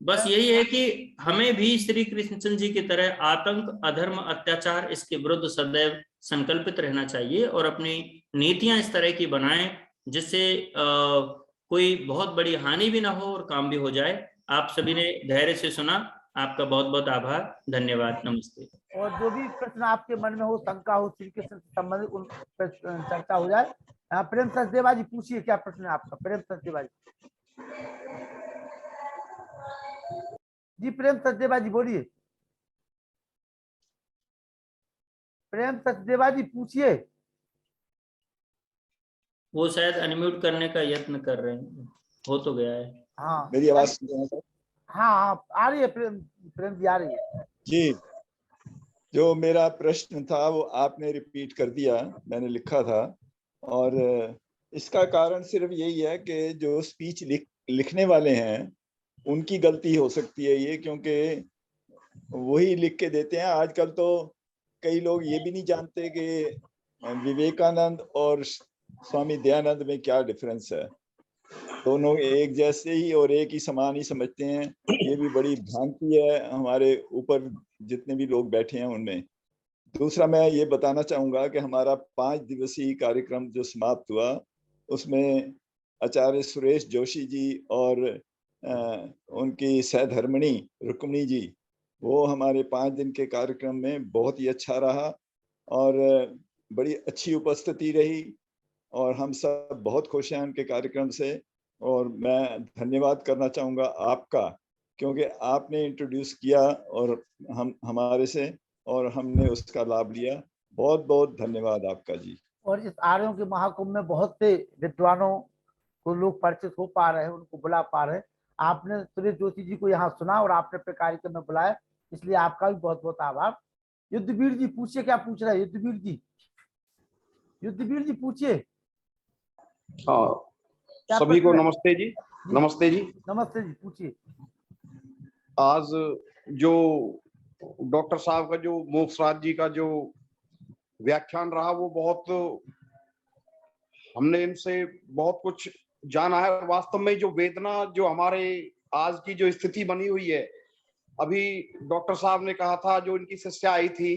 Speaker 1: बस यही है कि हमें भी श्री कृष्णचंद्र जी की तरह आतंक, अधर्म, अत्याचार, इसके विरुद्ध सदैव संकल्पित रहना चाहिए, और अपनी नीतियां इस तरह की बनाएं जिससे कोई बहुत बड़ी हानि भी ना हो और काम भी हो जाए। आप सभी ने धैर्य से सुना, आपका बहुत बहुत आभार, धन्यवाद, नमस्ते।
Speaker 2: और जो भी प्रश्न आपके मन में हो, शंका हो, श्री कृष्ण से संबंधित, उन पर चर्चा हो जाए। प्रेम सचदेवा जी पूछिए, क्या प्रश्न है आपका? प्रेम सचदेवा जी, जी प्रेम सचदेवा जी बोलिए। प्रेम सचदेवा जी पूछिए।
Speaker 1: वो शायद अनम्यूट करने का यत्न कर रहे हैं। हो तो गया है।
Speaker 2: हाँ
Speaker 4: मेरी आवाज सुन रहे हैं सर?
Speaker 2: हाँ हाँ आ रही है, प्रेम जी आ रही है।
Speaker 4: जी, जो मेरा प्रश्न था वो आपने रिपीट कर दिया, मैंने लिखा था। और इसका कारण सिर्फ यही है कि जो स्पीच लिखने वाले हैं उनकी गलती हो सकती है ये, क्योंकि वही लिख के देते हैं। आजकल तो कई लोग ये भी नहीं जानते कि विवेकानंद और स्वामी दयानंद में क्या डिफरेंस है। दोनों एक जैसे ही और एक ही समान ही समझते हैं। ये भी बड़ी भ्रांति है हमारे ऊपर जितने भी लोग बैठे हैं उनमें। दूसरा मैं ये बताना चाहूंगा कि हमारा 5 दिवसीय कार्यक्रम जो समाप्त हुआ उसमें आचार्य सुरेश जोशी जी और उनकी सहधर्मिणी रुक्मिणी जी, वो हमारे 5 दिन के कार्यक्रम में बहुत ही अच्छा रहा और बड़ी अच्छी उपस्थिति रही और हम सब बहुत खुश हैं उनके कार्यक्रम से। और मैं धन्यवाद करना चाहूँगा आपका, क्योंकि आपने इंट्रोड्यूस किया और हमारे से और हमने उसका लाभ लिया। बहुत बहुत धन्यवाद आपका जी।
Speaker 2: और इस आर्यों के महाकुंभ में बहुत से विद्वानों को लोग परिचित हो पा रहे हैं, उनको बुला पा रहे हैं। आपने सुरेश जोशी जी को यहाँ सुना और आपने अपने कार्यक्रम में बुलाया, इसलिए आपका भी बहुत बहुत आभार। युद्धवीर जी पूछिए, क्या पूछ रहे हैं युद्धवीर जी? युद्धवीर जी पूछिए।
Speaker 5: हाँ,
Speaker 2: क्या
Speaker 5: सभी को
Speaker 2: प्रश्न है?
Speaker 5: नमस्ते जी। नमस्ते जी।
Speaker 2: नमस्ते जी, पूछिए।
Speaker 5: आज जो डॉक्टर साहब का जो मोक्षराज जी का जो व्याख्यान रहा वो बहुत, हमने इनसे बहुत कुछ जाना है। वास्तव में जो वेदना जो हमारे आज की जो स्थिति बनी हुई है, अभी डॉक्टर साहब ने कहा था जो इनकी शिष्या आई थी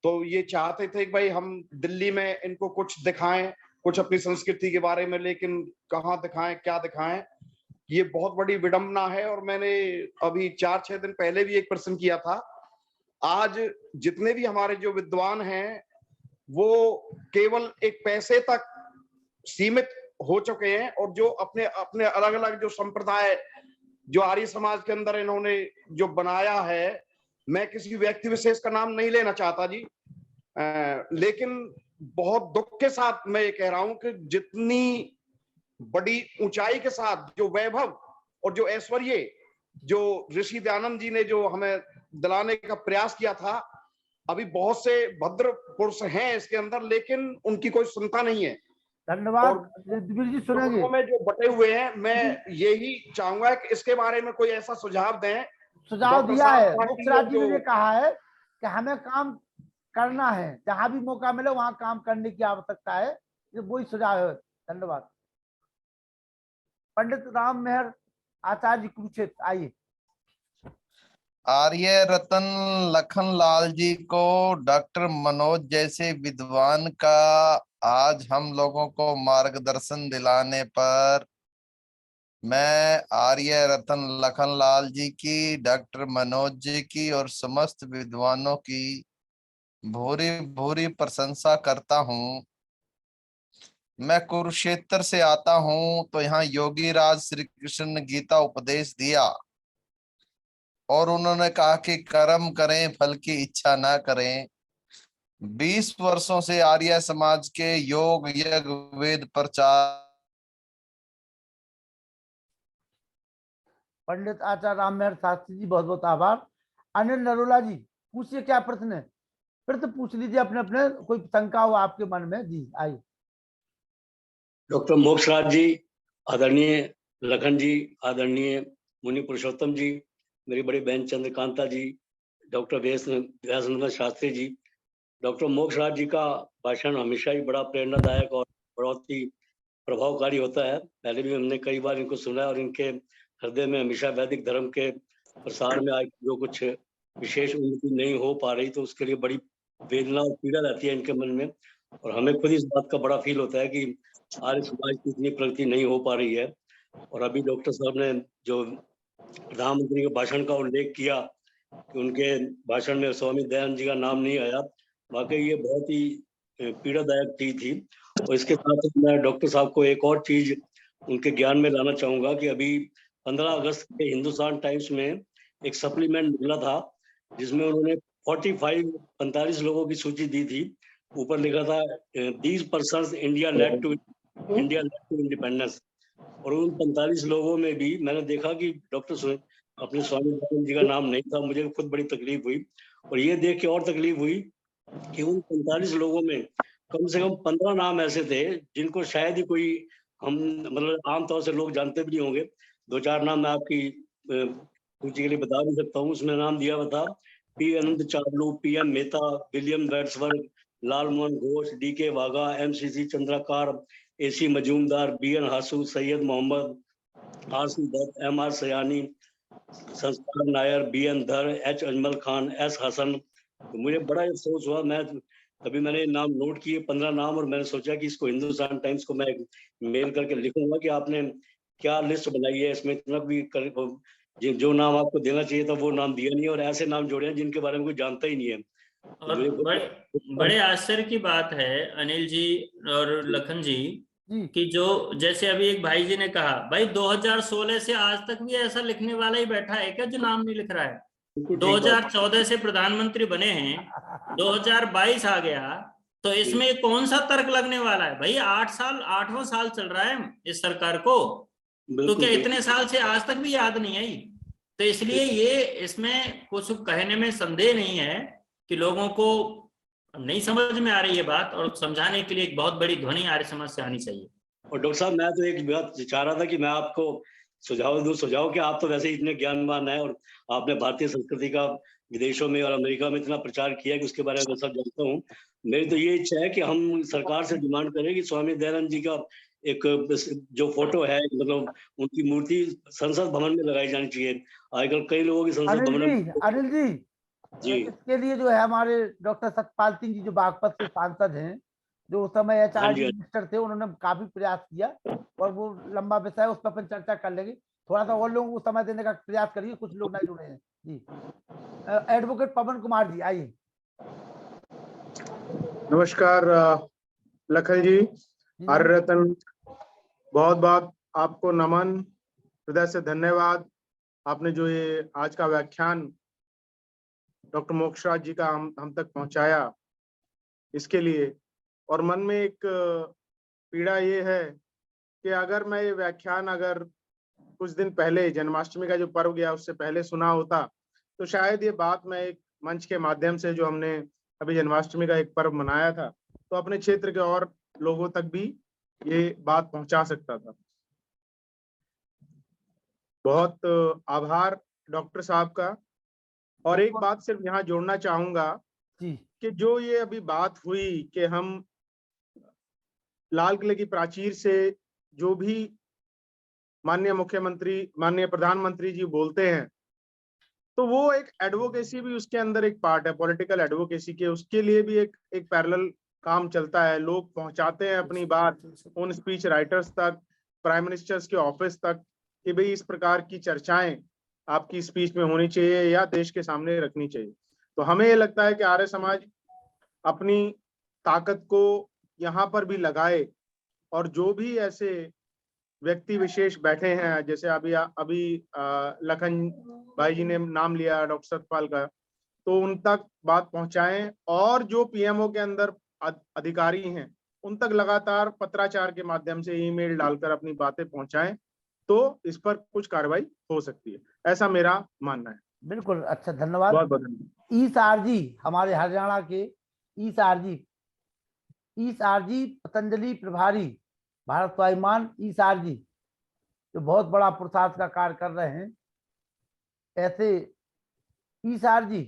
Speaker 5: तो ये चाहते थे कि भाई हम दिल्ली में इनको कुछ दिखाएं, कुछ अपनी संस्कृति के बारे में, लेकिन कहाँ दिखाएं, क्या दिखाएं, ये बहुत बड़ी विडंबना है। और मैंने अभी 4-6 दिन पहले भी एक प्रश्न किया था। आज जितने भी हमारे जो विद्वान हैं वो केवल एक पैसे तक सीमित हो चुके हैं और जो अपने अपने अलग अलग जो संप्रदाय जो आर्य समाज के अंदर इन्होंने जो बनाया है, मैं किसी व्यक्ति विशेष का नाम नहीं लेना चाहता जी, लेकिन बहुत दुख के साथ मैं ये कह रहा हूं कि जितनी बड़ी ऊंचाई के साथ जो वैभव और जो ऐश्वर्य जो ऋषि दयानंद जी ने जो हमें दिलाने का प्रयास किया था, अभी बहुत से भद्र पुरुष हैं इसके अंदर, लेकिन उनकी कोई सुनता नहीं है।
Speaker 2: धन्यवाद युद्धवीर जी, सुनेंगे।
Speaker 5: में जो बटे हुए हैं, मैं यही चाहूंगा कि इसके बारे में कोई ऐसा सुझाव दें।
Speaker 2: सुझाव दिया है, मोक्षराज जी ने ये कहा है कि हमें काम करना है, जहां भी मौका मिले वहां काम करने की आवश्यकता है, ये वही सुझाव है। धन्यवाद। पंडित राम मेहर आचार्य कुरुक्षेत्र, आइए।
Speaker 6: आर्य रतन लखन लाल जी को डॉक्टर मनोज जैसे विद्वान का आज हम लोगों को मार्गदर्शन दिलाने पर मैं आर्य रतन लखन लाल जी की, डॉक्टर मनोज जी की और समस्त विद्वानों की भूरी भूरी प्रशंसा करता हूँ। मैं कुरुक्षेत्र से आता हूँ तो यहाँ योगी राज श्री कृष्ण ने गीता उपदेश दिया और उन्होंने कहा कि कर्म करें, फल की इच्छा ना करें। 20 वर्षों से आर्य समाज के योग यज्ञ वेद प्रचार।
Speaker 2: पंडित आचार्य राम मेहर शास्त्री जी, बहुत बहुत आभार। अनिल नरोला जी पूछिए, क्या प्रश्न है? फिर तो पूछ लीजिए अपने अपने, कोई शंका हो आपके मन में जी, आइए।
Speaker 7: डॉक्टर मोक्षराज जी, आदरणीय लखन जी, आदरणीय मुनि पुरुषोत्तम जी, मेरी बड़ी बहन चंद्रकांता जी, डॉक्टर व्यासनंदन शास्त्री जी, डॉक्टर मोक्षराज जी का भाषण हमेशा ही बड़ा प्रेरणादायक और बहुत ही प्रभावकारी होता है। पहले भी हमने कई बार इनको सुना और इनके हृदय में हमेशा वैदिक धर्म के प्रसार में आज जो कुछ विशेष उन्नति नहीं हो पा रही तो उसके लिए बड़ी वेदना और पीड़ा रहती है इनके मन में। और हमें खुद इस बात का बड़ा फील होता है कि आर्य समाज की इतनी प्रगति नहीं हो पा रही है। और अभी डॉक्टर साहब ने जो प्रधानमंत्री के भाषण का उल्लेख किया कि उनके भाषण में स्वामी दयानंद जी का नाम नहीं आया, वाकई ये बहुत ही पीड़ादायक चीज थी। और इसके साथ मैं डॉक्टर साहब को एक और चीज उनके ज्ञान में लाना चाहूंगा कि अभी 15 अगस्त के हिंदुस्तान टाइम्स में एक सप्लीमेंट निकला था जिसमें उन्होंने 45 लोगों की सूची दी थी। ऊपर लिखा था 30% इंडिया लेड टू इंडिपेंडेंस। और उन 45 लोगों में भी मैंने देखा कि डॉक्टर अपने स्वामी दयानंद जी का नाम नहीं था। मुझे खुद बड़ी तकलीफ हुई, और ये देख के और तकलीफ हुई कि उन 45 लोगों में कम से कम 15 नाम ऐसे थे जिनको शायद ही कोई हम मतलब आमतौर से लोग जानते भी नहीं होंगे। 2-4 नाम मैं आपकी सूची के लिए बता भी सकता हूँ। उसमें नाम दिया हुआ था P Anant Charlu, PM Mehta, William Wadsworth, Lal Mohan Ghosh, DK Wagha, MCC Chandrakar, AC Majumdar, BN Hasu, Syed Mohammad, RC Dutt, MR Sayani, Sanskar Nair, BN Dhar, H Ajmal Khan, S Hasan. तो मुझे बड़ा अफसोस हुआ। मैंने नाम नोट किए 15 नाम, और मैंने सोचा कि इसको हिंदुस्तान टाइम्स को मैं मेल करके लिखूंगा कि आपने क्या लिस्ट बनाई है, इसमें इतना भी जो नाम आपको देना चाहिए था वो नाम दिया नहीं, और ऐसे नाम जोड़े हैं जिनके बारे में कोई जानता ही नहीं है।
Speaker 1: और बड़े आश्चर्य की बात है अनिल जी और लखन जी कि जो जैसे अभी एक भाई जी ने कहा, भाई 2016 से आज तक भी ऐसा लिखने वाला ही बैठा है क्या जो नाम नहीं लिख रहा है? 2014 से प्रधानमंत्री बने हैं, 2022 आ गया, तो इसमें कौन सा तर्क लगने वाला है? भाई 8वां साल चल रहा है इस सरकार को, तो क्या इतने साल से आज तक भी याद नहीं आई? तो इसलिए ये इसमें कुछ कहने में संदेह नहीं है कि लोगों को नहीं समझ में आ रही है बात, और समझाने के लिए एक बहुत बड़ी ध्वनि आर्य समाज से आनी चाहिए।
Speaker 7: और डॉक्टर साहब, मैं तो एक बात चाह रहा था कि मैं आपको सुझाव दूं, कि आप तो वैसे ही इतने ज्ञानवान हैं, और आपने भारतीय संस्कृति का विदेशों में और अमेरिका में इतना प्रचार किया कि उसके बारे में मैं सब जानता हूँ। मेरी तो ये इच्छा है कि हम सरकार से डिमांड करें कि स्वामी दयानंद जी का एक जो फोटो है, मतलब उनकी मूर्ति संसद भवन में लगाई जानी चाहिए। आजकल कई लोगों की संसद भवन में।
Speaker 2: अनिल जी, इसके लिए जो है हमारे डॉक्टर सतपाल सिंह जी जो बागपत से सांसद हैं, जो उस समय एचआरडी मिनिस्टर थे, उन्होंने काफी प्रयास किया, और वो लंबा विषय है, उस पर अपन चर्चा कर लेंगे। थोड़ा सा और लोगों को समय देने का प्रयास करिए, कुछ लोग नहीं जुड़े हैं जी। एडवोकेट पवन कुमार जी आइए।
Speaker 8: नमस्कार लखन जी, आर्य रतन, बहुत बहुत आपको नमन, हृदय से धन्यवाद। आपने जो ये आज का व्याख्यान डॉक्टर मोक्षराज जी का हम तक पहुंचाया, इसके लिए। और मन में एक पीड़ा ये है कि अगर मैं ये व्याख्यान कुछ दिन पहले जन्माष्टमी का जो पर्व गया उससे पहले सुना होता, तो शायद ये बात मैं एक मंच के माध्यम से, जो हमने अभी जन्माष्टमी का एक पर्व मनाया था, तो अपने क्षेत्र के और लोगों तक भी ये बात पहुंचा सकता था। बहुत आभार डॉक्टर साहब का। और एक बात सिर्फ यहाँ जोड़ना चाहूंगा कि जो ये अभी बात हुई कि हम लाल किले की प्राचीर से जो भी माननीय मुख्यमंत्री, माननीय प्रधानमंत्री जी बोलते हैं, तो वो एक एडवोकेसी भी उसके अंदर एक पार्ट है, पॉलिटिकल एडवोकेसी के। उसके लिए भी एक पैरेलल काम चलता है। लोग पहुंचाते हैं अपनी बात उन स्पीच राइटर्स तक, प्राइम मिनिस्टर्स के ऑफिस तक, कि भाई इस प्रकार की चर्चाएं आपकी स्पीच में होनी चाहिए या देश के सामने रखनी चाहिए। तो हमें ये लगता है कि आर्य समाज अपनी ताकत को यहाँ पर भी लगाए, और जो भी ऐसे व्यक्ति विशेष बैठे हैं, जैसे अभी लखन भाई जी ने नाम लिया डॉक्टर सतपाल का, तो उन तक बात पहुंचाएं, और जो पीएमओ के अंदर अधिकारी हैं उन तक लगातार पत्राचार के माध्यम से ईमेल डालकर अपनी बातें पहुंचाएं, तो इस पर कुछ कार्रवाई हो सकती है, ऐसा मेरा मानना है।
Speaker 2: बिल्कुल, अच्छा, धन्यवाद।
Speaker 8: बहुत बहुत धन्यवाद।
Speaker 2: ईसार जी, हमारे हरियाणा के ईसार जी पतंजलि प्रभारी, भारत स्वाभिमान ईसार जी, जो बहुत बड़ा पुरुषार्थ का कार्य कर रहे हैं। ऐसे ईसार जी,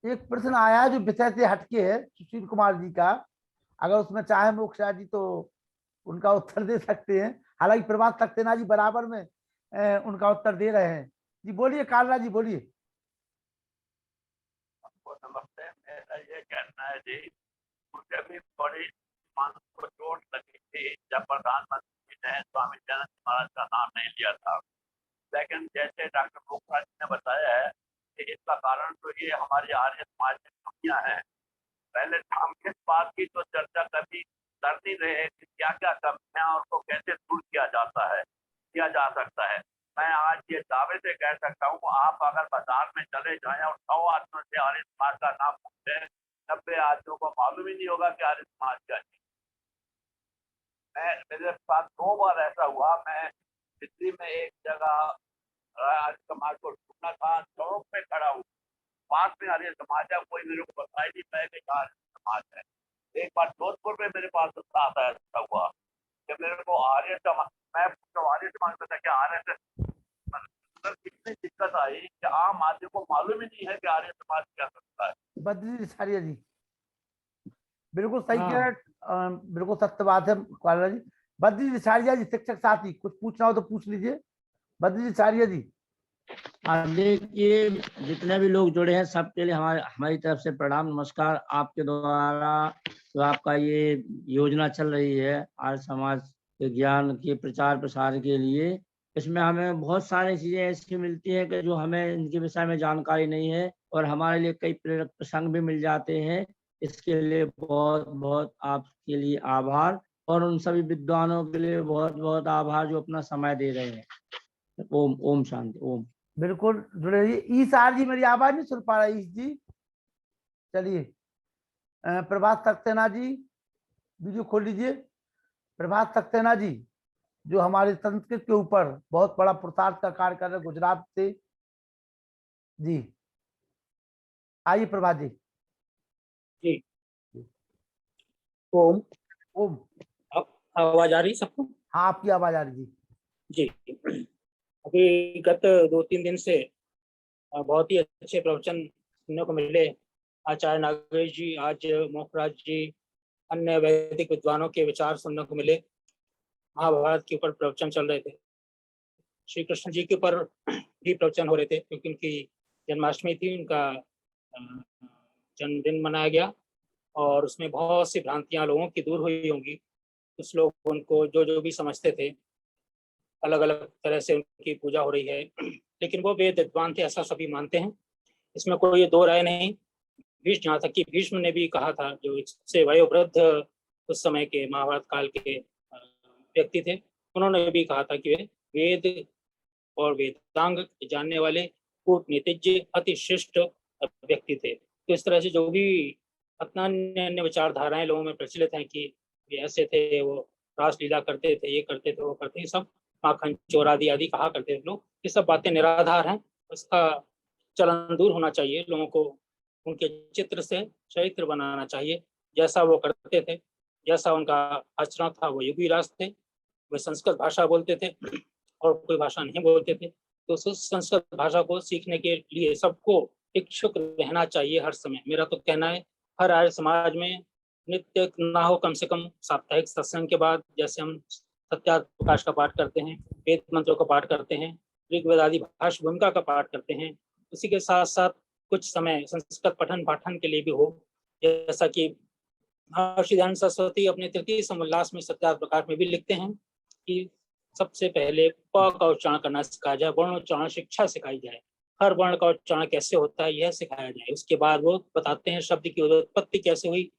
Speaker 2: एक प्रश्न आया है जो विषय से हटके है, सुशील कुमार जी का। अगर उसमें चाहे मोक्षा जी तो उनका उत्तर दे सकते हैं, हालांकि प्रभात सक्सेना जी बराबर में उनका उत्तर दे रहे हैं। जी बोलिए, कालरा जी बोलिए।
Speaker 9: नमस्ते, मेरा ये कहना है जी, मुझे भी बड़ी मन को चोट लगी थी जब प्रधानमंत्री ने स्वामी दयानंद महाराज का नाम नहीं लिया था। लेकिन जैसे डॉक्टर मोक्षराज जी ने बताया है कि इसका कारण तो ये हमारी आर्य समाज में कमियां हैं। पहले हम किस बात की तो चर्चा कभी कर नहीं रहे कि क्या क्या कमियां और को कैसे दूर किया जा सकता है। मैं आज ये दावे से कह सकता हूँ, आप अगर बाजार में चले जाएं और 100 आदमियों से आर्य समाज का नाम पूछें, 90 आदमियों को मालूम ही नहीं होगा कि आर्य समाज क्या है। मेरे साथ 2 बार ऐसा हुआ, मैं दिल्ली में एक जगह आर्य समाज को ढूंढना था, सड़क पे खड़ा हूँ, पास में आर्य समाज है, कोई मेरे को बताई नहीं मैं कि आर्य समाज है। एक बार जोधपुर में मेरे पास ऐसा हुआ कि मेरे को आर्य समाज, मैं आर्य समाज में था, क्या आर्य कितनी दिक्कत आई कि आम आदमी को मालूम ही नहीं है कि आर्य समाज क्या करता है।
Speaker 2: बद्री रिसारिया जी बिल्कुल सही कह रहे, बिल्कुल सत्य बात है काला जी। बद्री रिसारिया जी शिक्षक साथी, कुछ पूछना हो तो पूछ लीजिए। बद्री रिसारिया जी।
Speaker 10: देखिए जितने भी लोग जुड़े हैं सबके लिए हमारी तरफ से प्रणाम, नमस्कार। आपके द्वारा जो आपका ये योजना चल रही है आर्य समाज के ज्ञान के प्रचार प्रसार के लिए, इसमें हमें बहुत सारी चीजें ऐसी मिलती हैं कि जो हमें इनके विषय में जानकारी नहीं है, और हमारे लिए कई प्रेरक प्रसंग भी मिल जाते हैं। इसके लिए बहुत बहुत आपके लिए आभार, और उन सभी विद्वानों के लिए बहुत बहुत आभार जो अपना समय दे रहे हैं। ओम ओम शांति ओम।
Speaker 2: बिल्कुल जुड़े रहिए। ईसार जी मेरी आवाज नहीं सुन पा रहा ईश जी, चलिए। प्रभात सक्सेना जी वीडियो खोल लीजिए। प्रभात सक्सेना जी जो हमारे संस्कृत के ऊपर बहुत बड़ा प्रसार का कार्य कर रहे हैं गुजरात से जी, आइए प्रभात जी।
Speaker 11: जी ओम।
Speaker 2: ओम।
Speaker 11: आवाज आ रही सबको?
Speaker 2: हाँ आपकी आवाज आ रही
Speaker 11: जी। अभी गत 2-3 दिन से बहुत ही अच्छे प्रवचन सुनने को मिले। आचार्य नागेश जी, आज मोखराज जी, अन्य वैदिक विद्वानों के विचार सुनने को मिले। महाभारत के ऊपर प्रवचन चल रहे थे, श्री कृष्ण जी के ऊपर भी प्रवचन हो रहे थे, क्योंकि उनकी जन्माष्टमी थी, उनका जन्मदिन मनाया गया, और उसमें बहुत सी भ्रांतियां लोगों की दूर हुई होंगी। कुछ लोग उनको जो भी समझते थे, अलग अलग तरह से उनकी पूजा हो रही है, लेकिन वो वेद विद्वान थे, ऐसा सभी मानते हैं, इसमें कोई दो राय नहीं। भीष्म, यहाँ तक कि भीष्म ने भी कहा था, जो इससे वयोवृद्ध उस समय के महाभारत काल के व्यक्ति थे, उन्होंने भी कहा था कि वे वेद और वेदांग जानने वाले कूटनीतिज्ञ अति श्रेष्ठ व्यक्ति थे। तो इस तरह से जो भी अन्य विचारधाराएं लोगों में प्रचलित हैं कि वे ऐसे थे, वो रासलीला करते थे, ये करते थे, वो करते थे, सब माखन चोर आदि आदि कहा करते थे लोग, ये सब बातें निराधार हैं। उसका चलन दूर होना चाहिए, लोगों को उनके चित्र से चरित्र बनाना चाहिए। जैसा वो करते थे, जैसा उनका आचरण था, वो युगीराज थे, वे संस्कृत भाषा बोलते थे और कोई भाषा नहीं बोलते थे। तो संस्कृत भाषा को सीखने के लिए सबको इच्छुक रहना चाहिए हर समय। मेरा तो कहना है हर आर्य समाज में नित्य ना हो कम से कम साप्ताहिक सत्संग के बाद, जैसे हम सत्यार्थ प्रकाश का पाठ करते हैं, वेद मंत्रों का पाठ करते हैं, ऋग्वेद आदि भाष्य भूमिका का पाठ करते हैं, उसी के साथ साथ कुछ समय संस्कृत पठन पाठन के लिए भी हो। जैसा कि महर्षि दयानंद सरस्वती अपने तृतीय समोल्लास में सत्यार्थ प्रकाश में भी लिखते हैं कि सबसे पहले प का उच्चारण करना सिखाया जाए, वर्णोच्चारण शिक्षा सिखाई जाए, हर वर्ण का उच्चारण कैसे होता है यह सिखाया जाए। उसके बाद वो बताते हैं शब्द की उत्पत्ति कैसे हुई,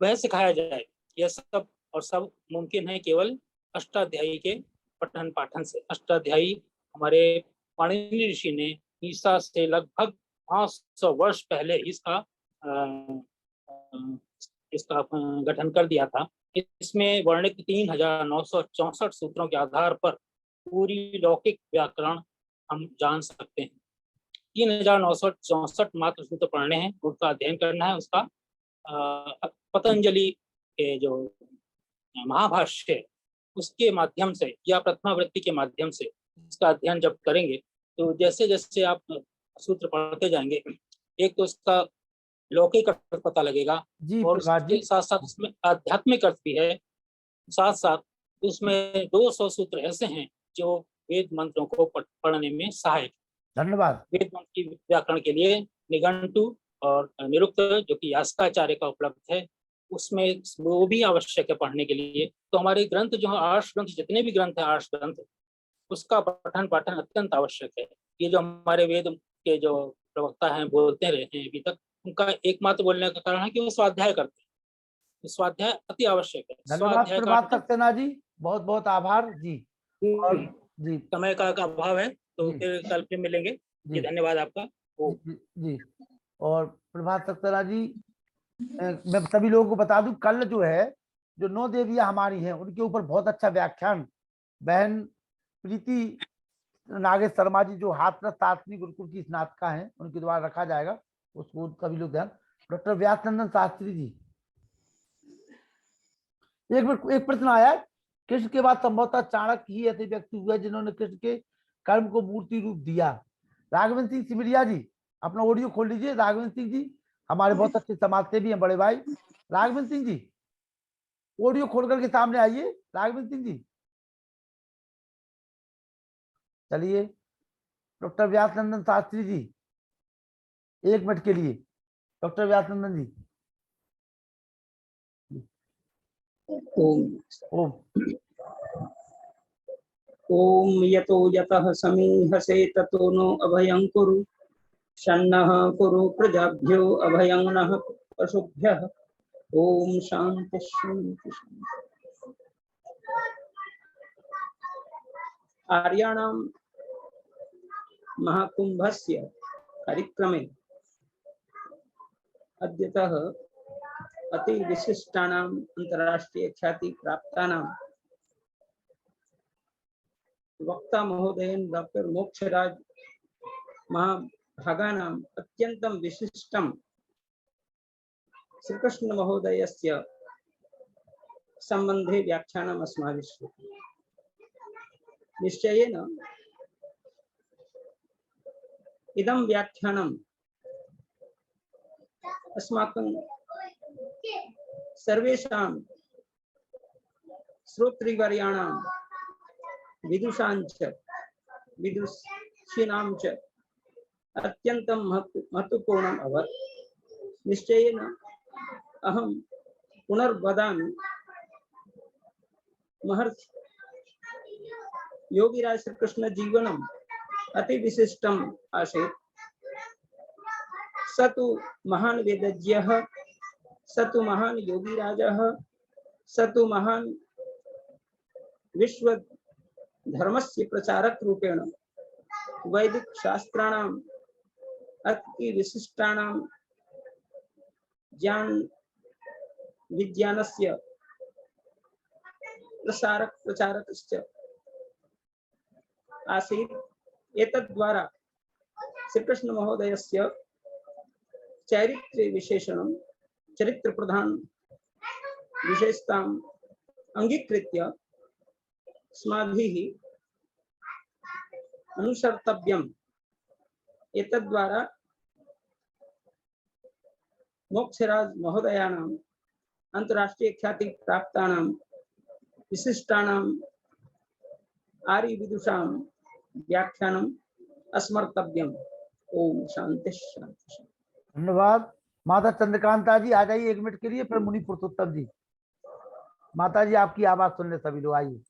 Speaker 11: वह सिखाया जाए। यह सब और सब मुमकिन है केवल अष्टाध्यायी के पठन पाठन से। अष्टाध्यायी हमारे पाणिनि ऋषि ने ईसा से लगभग 500 वर्ष पहले इसका गठन कर दिया था। इसमें वर्णित 3964 सूत्रों के आधार पर पूरी लौकिक व्याकरण हम जान सकते हैं। 3964 मात्र सूत्र पढ़ने हैं, उनका अध्ययन करना है। उसका पतंजलि के जो महाभाष्य है उसके माध्यम से या प्रथमावृत्ति के माध्यम से इसका अध्ययन जब करेंगे तो जैसे जैसे आप सूत्र पढ़ते जाएंगे, एक तो इसका लौकिक अर्थ पता लगेगा और उसके साथ साथ इसमें आध्यात्मिक अर्थ भी है। साथ साथ उसमें 200 सूत्र ऐसे हैं जो वेद मंत्रों को पढ़ने में सहायक।
Speaker 2: धन्यवाद।
Speaker 11: वेद मंत्र की व्याकरण के लिए निघंटु और निरुक्त जो कि यास्काचार्य का उपलब्ध है, उसमें वो भी आवश्यक है पढ़ने के लिए। तो हमारे ग्रंथ जो आर्ष ग्रंथ, जितने भी ग्रंथ हैं आर्ष ग्रंथ, उसका पठन पाठन अत्यंत आवश्यक है। ये जो हमारे वेद के जो प्रवक्ता हैं बोलते रहे हैं अभी तक, उनका एकमात्र बोलने का कारण है कि वो स्वाध्याय करते हैं। स्वाध्याय अति आवश्यक है।
Speaker 2: धन्यवाद सक्सेना जी, बहुत बहुत आभार जी। और जी
Speaker 11: समय का अभाव है तो फिर कल फिर मिलेंगे जी। धन्यवाद आपका
Speaker 2: जी। और प्रभात सक्सेना जी, मैं सभी लोगों को बता दूं, कल जो है जो 9 देवियां हमारी हैं उनके ऊपर बहुत अच्छा व्याख्यान बहन प्रीति नागेश शर्मा जी जो हाथरस दार्शनिक गुरुकुल की स्नातका हैं उनके द्वारा रखा जाएगा, उसको सभी लोग ध्यान। डॉक्टर व्यासनंदन शास्त्री जी, एक प्रश्न आया है, कृष्ण के बाद संभवतः चाणक्य ही ऐसे व्यक्ति हुए जिन्होंने कृष्ण के कर्म को मूर्ति रूप दिया। राघवेंद्र सिंह सिमरिया जी अपना ऑडियो खोल लीजिए। राघवेंद्र सिंह जी हमारे बहुत अच्छे समाजसेवी हैं बड़े भाई। राघवेंद्र सिंह जी ऑडियो खोल करके सामने आइए। राघवेंद्र सिंह जी चलिए। डॉक्टर व्यासनंदन शास्त्री जी 1 मिनट के लिए। डॉक्टर व्यासनंदन जी।
Speaker 12: ओम ओम यतो यतः समीहसे ततो नो अभयं कुरु शन्नः कुरु प्रजाभ्यो अभयं नः पशुभ्यः। ओम शांति शांति शांति। आर्याणां महाकुंभस्य कार्यक्रमे अद्यतः अति विशिष्टानाम् अंतर्राष्ट्रीय ख्याति प्राप्तानां वक्ता महोदयेन डॉक्टर मोक्षराज महाभागानाम् अत्यन्तं विशिष्टं श्रीकृष्ण महोदयस्य संबंधे व्याख्यानम् अस्माभिः श्रूयते। निश्चयेन इदं व्याख्यानम् अस्माकं सर्वेषां श्रोतृवर्याणां विदुषांच विदुषीणां च अत्यन्तं महत्वपूर्णम् अभवत्। निश्चयेन अहं पुनर्वदामि, महर्षि योगीराज श्रीकृष्ण जीवनम् अति विशिष्टम् आसीत्। स तु महान् वेदज्ञः, स तु महान् योगीराजः, स तु महान् विश्व धर्मस्य प्रचारक रूपेण वैदिक शास्त्राणाम् अति विशिष्टानां ज्ञान विज्ञानस्य प्रसारक प्रचारकश्च आसीत्। एतद्द्वारा श्रीकृष्ण महोदयस्य चारित्र्य विशेषणं चरित्र प्रधान विशेषताम् अंगीकृत्य अस्माभिः अनुसर्तव्यम्। एतद्द्वारा मोक्षराज महोदयानाम् अंतर्राष्ट्रीय ख्याति प्राप्तानां विशिष्टानाम् आर्य विदुषां व्याख्यानम् अस्मर्तव्यम्। ओम शांति शांति।
Speaker 2: धन्यवाद। माता चंद्रकांता जी आ जाइए 1 मिनट के लिए। फिर मुनि पुरुषोत्तम जी। माता जी आपकी आवाज सुन ले सभी लोग, आइए।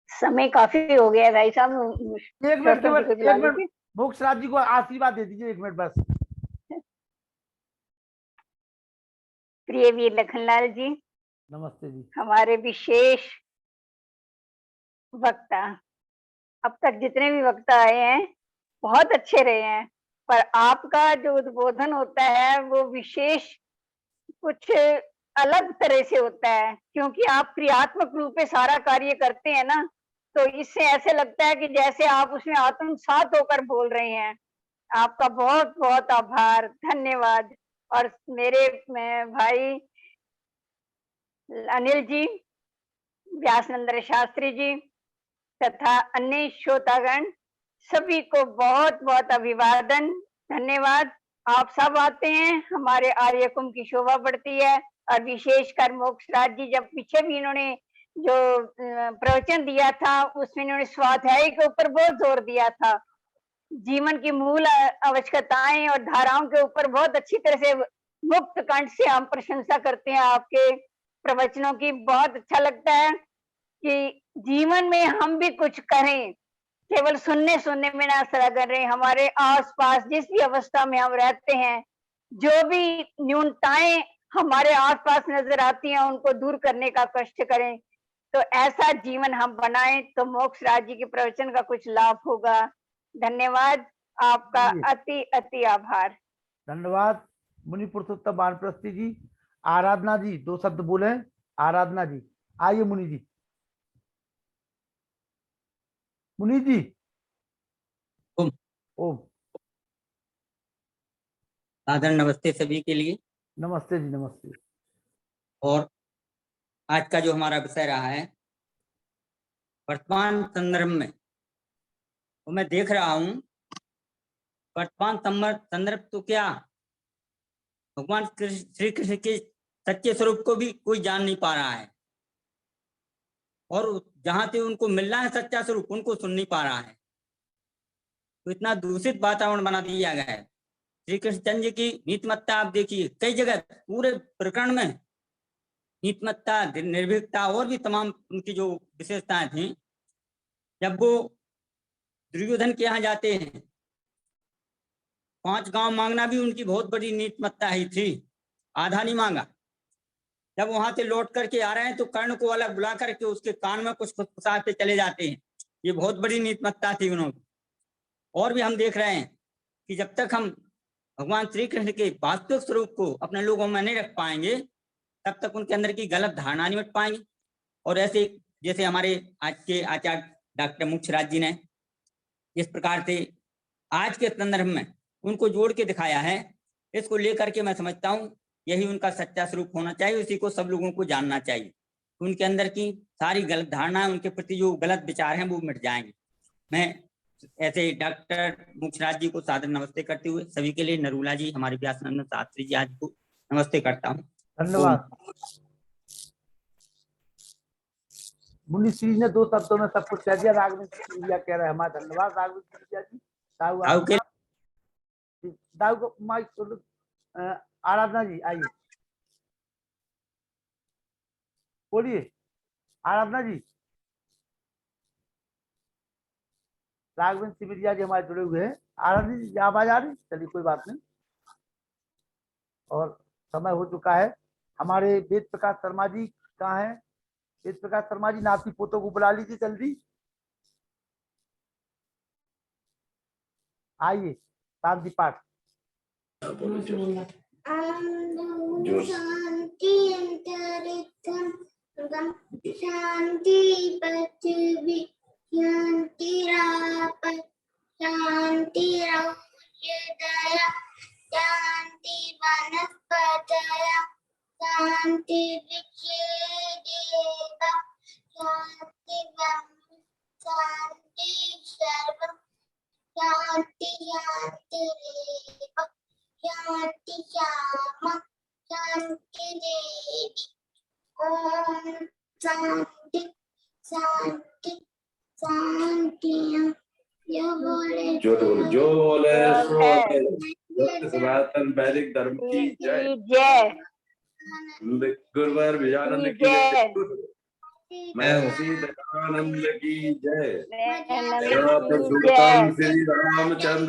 Speaker 13: समय काफी हो गया भाई साहब।
Speaker 2: 1 मिनट केवल, 1 मिनट मोक्षराज जी को आशीर्वाद दे दीजिए 1 मिनट बस।
Speaker 13: प्रिय वीर लखनलाल जी
Speaker 2: नमस्ते जी।
Speaker 13: हमारे विशेष वक्ता, अब तक जितने भी वक्ता आए हैं बहुत अच्छे रहे हैं, पर आपका जो उद्बोधन होता है वो विशेष कुछ अलग तरह से होता है, क्योंकि आप क्रियात्मक रूप में सारा कार्य करते हैं ना, तो इससे ऐसे लगता है कि जैसे आप उसमें आत्मसात होकर बोल रहे हैं। आपका बहुत बहुत आभार, धन्यवाद। और मेरे भाई अनिल जी, व्यासनंदन शास्त्री जी तथा अन्य श्रोतागण सभी को बहुत बहुत अभिवादन, धन्यवाद। आप सब आते हैं, हमारे आर्य कुंभ की शोभा बढ़ती है। और विशेषकर मोक्षराज जी जब पीछे भी इन्होंने जो प्रवचन दिया था उसमें इन्होंने स्वाध्याय के ऊपर बहुत जोर दिया था, जीवन की मूल आवश्यकताएं और धाराओं के ऊपर बहुत अच्छी तरह से मुक्त कंठ से हम प्रशंसा करते हैं आपके प्रवचनों की। बहुत अच्छा लगता है कि जीवन में हम भी कुछ करें, केवल सुनने में ना सरा कर रहे। हमारे आसपास जिस भी अवस्था में हम रहते हैं, जो भी न्यूनताएं हमारे आसपास नजर आती हैं उनको दूर करने का कष्ट करें, तो ऐसा जीवन हम बनाएं तो मोक्षराज जी के प्रवचन का कुछ लाभ होगा। धन्यवाद, आपका अति अति आभार।
Speaker 2: धन्यवाद। मुनि पुरुषोत्तम वानप्रस्थी जी। आराधना जी 2 शब्द बोले। आराधना जी आइए। मुनि जी, मुनि जी।
Speaker 14: ओम।
Speaker 2: ओम।
Speaker 14: सादर नमस्ते सभी के लिए।
Speaker 2: नमस्ते जी, नमस्ते।
Speaker 14: और आज का जो हमारा विषय रहा है वर्तमान संदर्भ में, तो मैं देख रहा हूं वर्तमान संदर्भ तो क्या, भगवान श्री कृष्ण के सच्चे स्वरूप को भी कोई जान नहीं पा रहा है, और जहां से उनको मिल रहा है सच्चा स्वरूप उनको सुन नहीं पा रहा है। तो इतना दूषित वातावरण बना दिया गया है। श्री कृष्ण जी की नीतिमत्ता आप देखिए, कई जगह पूरे प्रकरण में नीतिमत्ता, निर्भीकता और भी तमाम उनकी जो विशेषताएं थी, जब वो दुर्योधन के यहाँ जाते हैं 5 गांव मांगना भी उनकी बहुत बड़ी नीतिमत्ता ही थी, आधा नहीं मांगा। जब वहां से लौट करके आ रहे हैं तो कर्ण को अलग बुला करके उसके कान में कुछ फुसफुसाते चले जाते हैं, ये बहुत बड़ी नीतिमत्ता थी उन्होंने। और भी हम देख रहे हैं कि जब तक हम भगवान श्री कृष्ण के वास्तविक स्वरूप को अपने लोगों में नहीं रख पाएंगे तब तक उनके अंदर की गलत धारणा नहीं मिट पाएंगी। और ऐसे जैसे हमारे आज के आचार्य डॉक्टर मोक्षराज जी ने जिस प्रकार से आज के संदर्भ में उनको जोड़ के दिखाया है, इसको लेकर के मैं समझता हूँ यही उनका सच्चा स्वरूप होना चाहिए, उसी को सब लोगों को जानना चाहिए। उनके अंदर की सारी गलत धारणाएं, उनके प्रति जो गलत विचार हैं वो मिट जाएंगे। मैं ऐसे डॉक्टर मोक्षराज जी को सादर नमस्ते करते हुए सभी के लिए नरूला जी, हमारे व्यासनंदन शास्त्री जी आज को नमस्ते करता हूँ।
Speaker 2: धन्यवाद। मुनि श्री ने 2 शब्दों में सब कुछ कह दिया। राघवेंद्र सिंधिया कह रहे हैं हमारा धन्यवाद। राघवेंद्र सिंधिया जी, दाऊ को माइक। आराधना जी आइए, बोलिए आराधना जी। राघवेंद्र सिंधिया जी हमारे जुड़े हुए हैं। आराधना जी आवाज आ रही? चलिए कोई बात नहीं। और समय हो चुका है। हमारे वेद प्रकाश शर्मा जी कहाँ है? वेद प्रकाश शर्मा जी, नाती पोतों को बुला लीजिए जल्दी। आइए, शांति पाठ।
Speaker 15: शांति पृथ्वी शांतिराप शांति दया शांति वनस्पतय शांति विच्छेदेव शांति शांति सर्व शांति शांतिरेव शांति श्याम शांति देवी। ओम शांति शांति शांति। जो बोले
Speaker 16: सनातन वैदिक धर्म की जय। गुरुवार विजयानंद की जय। महर्षि दयानंद की जय। श्री रामचंद्र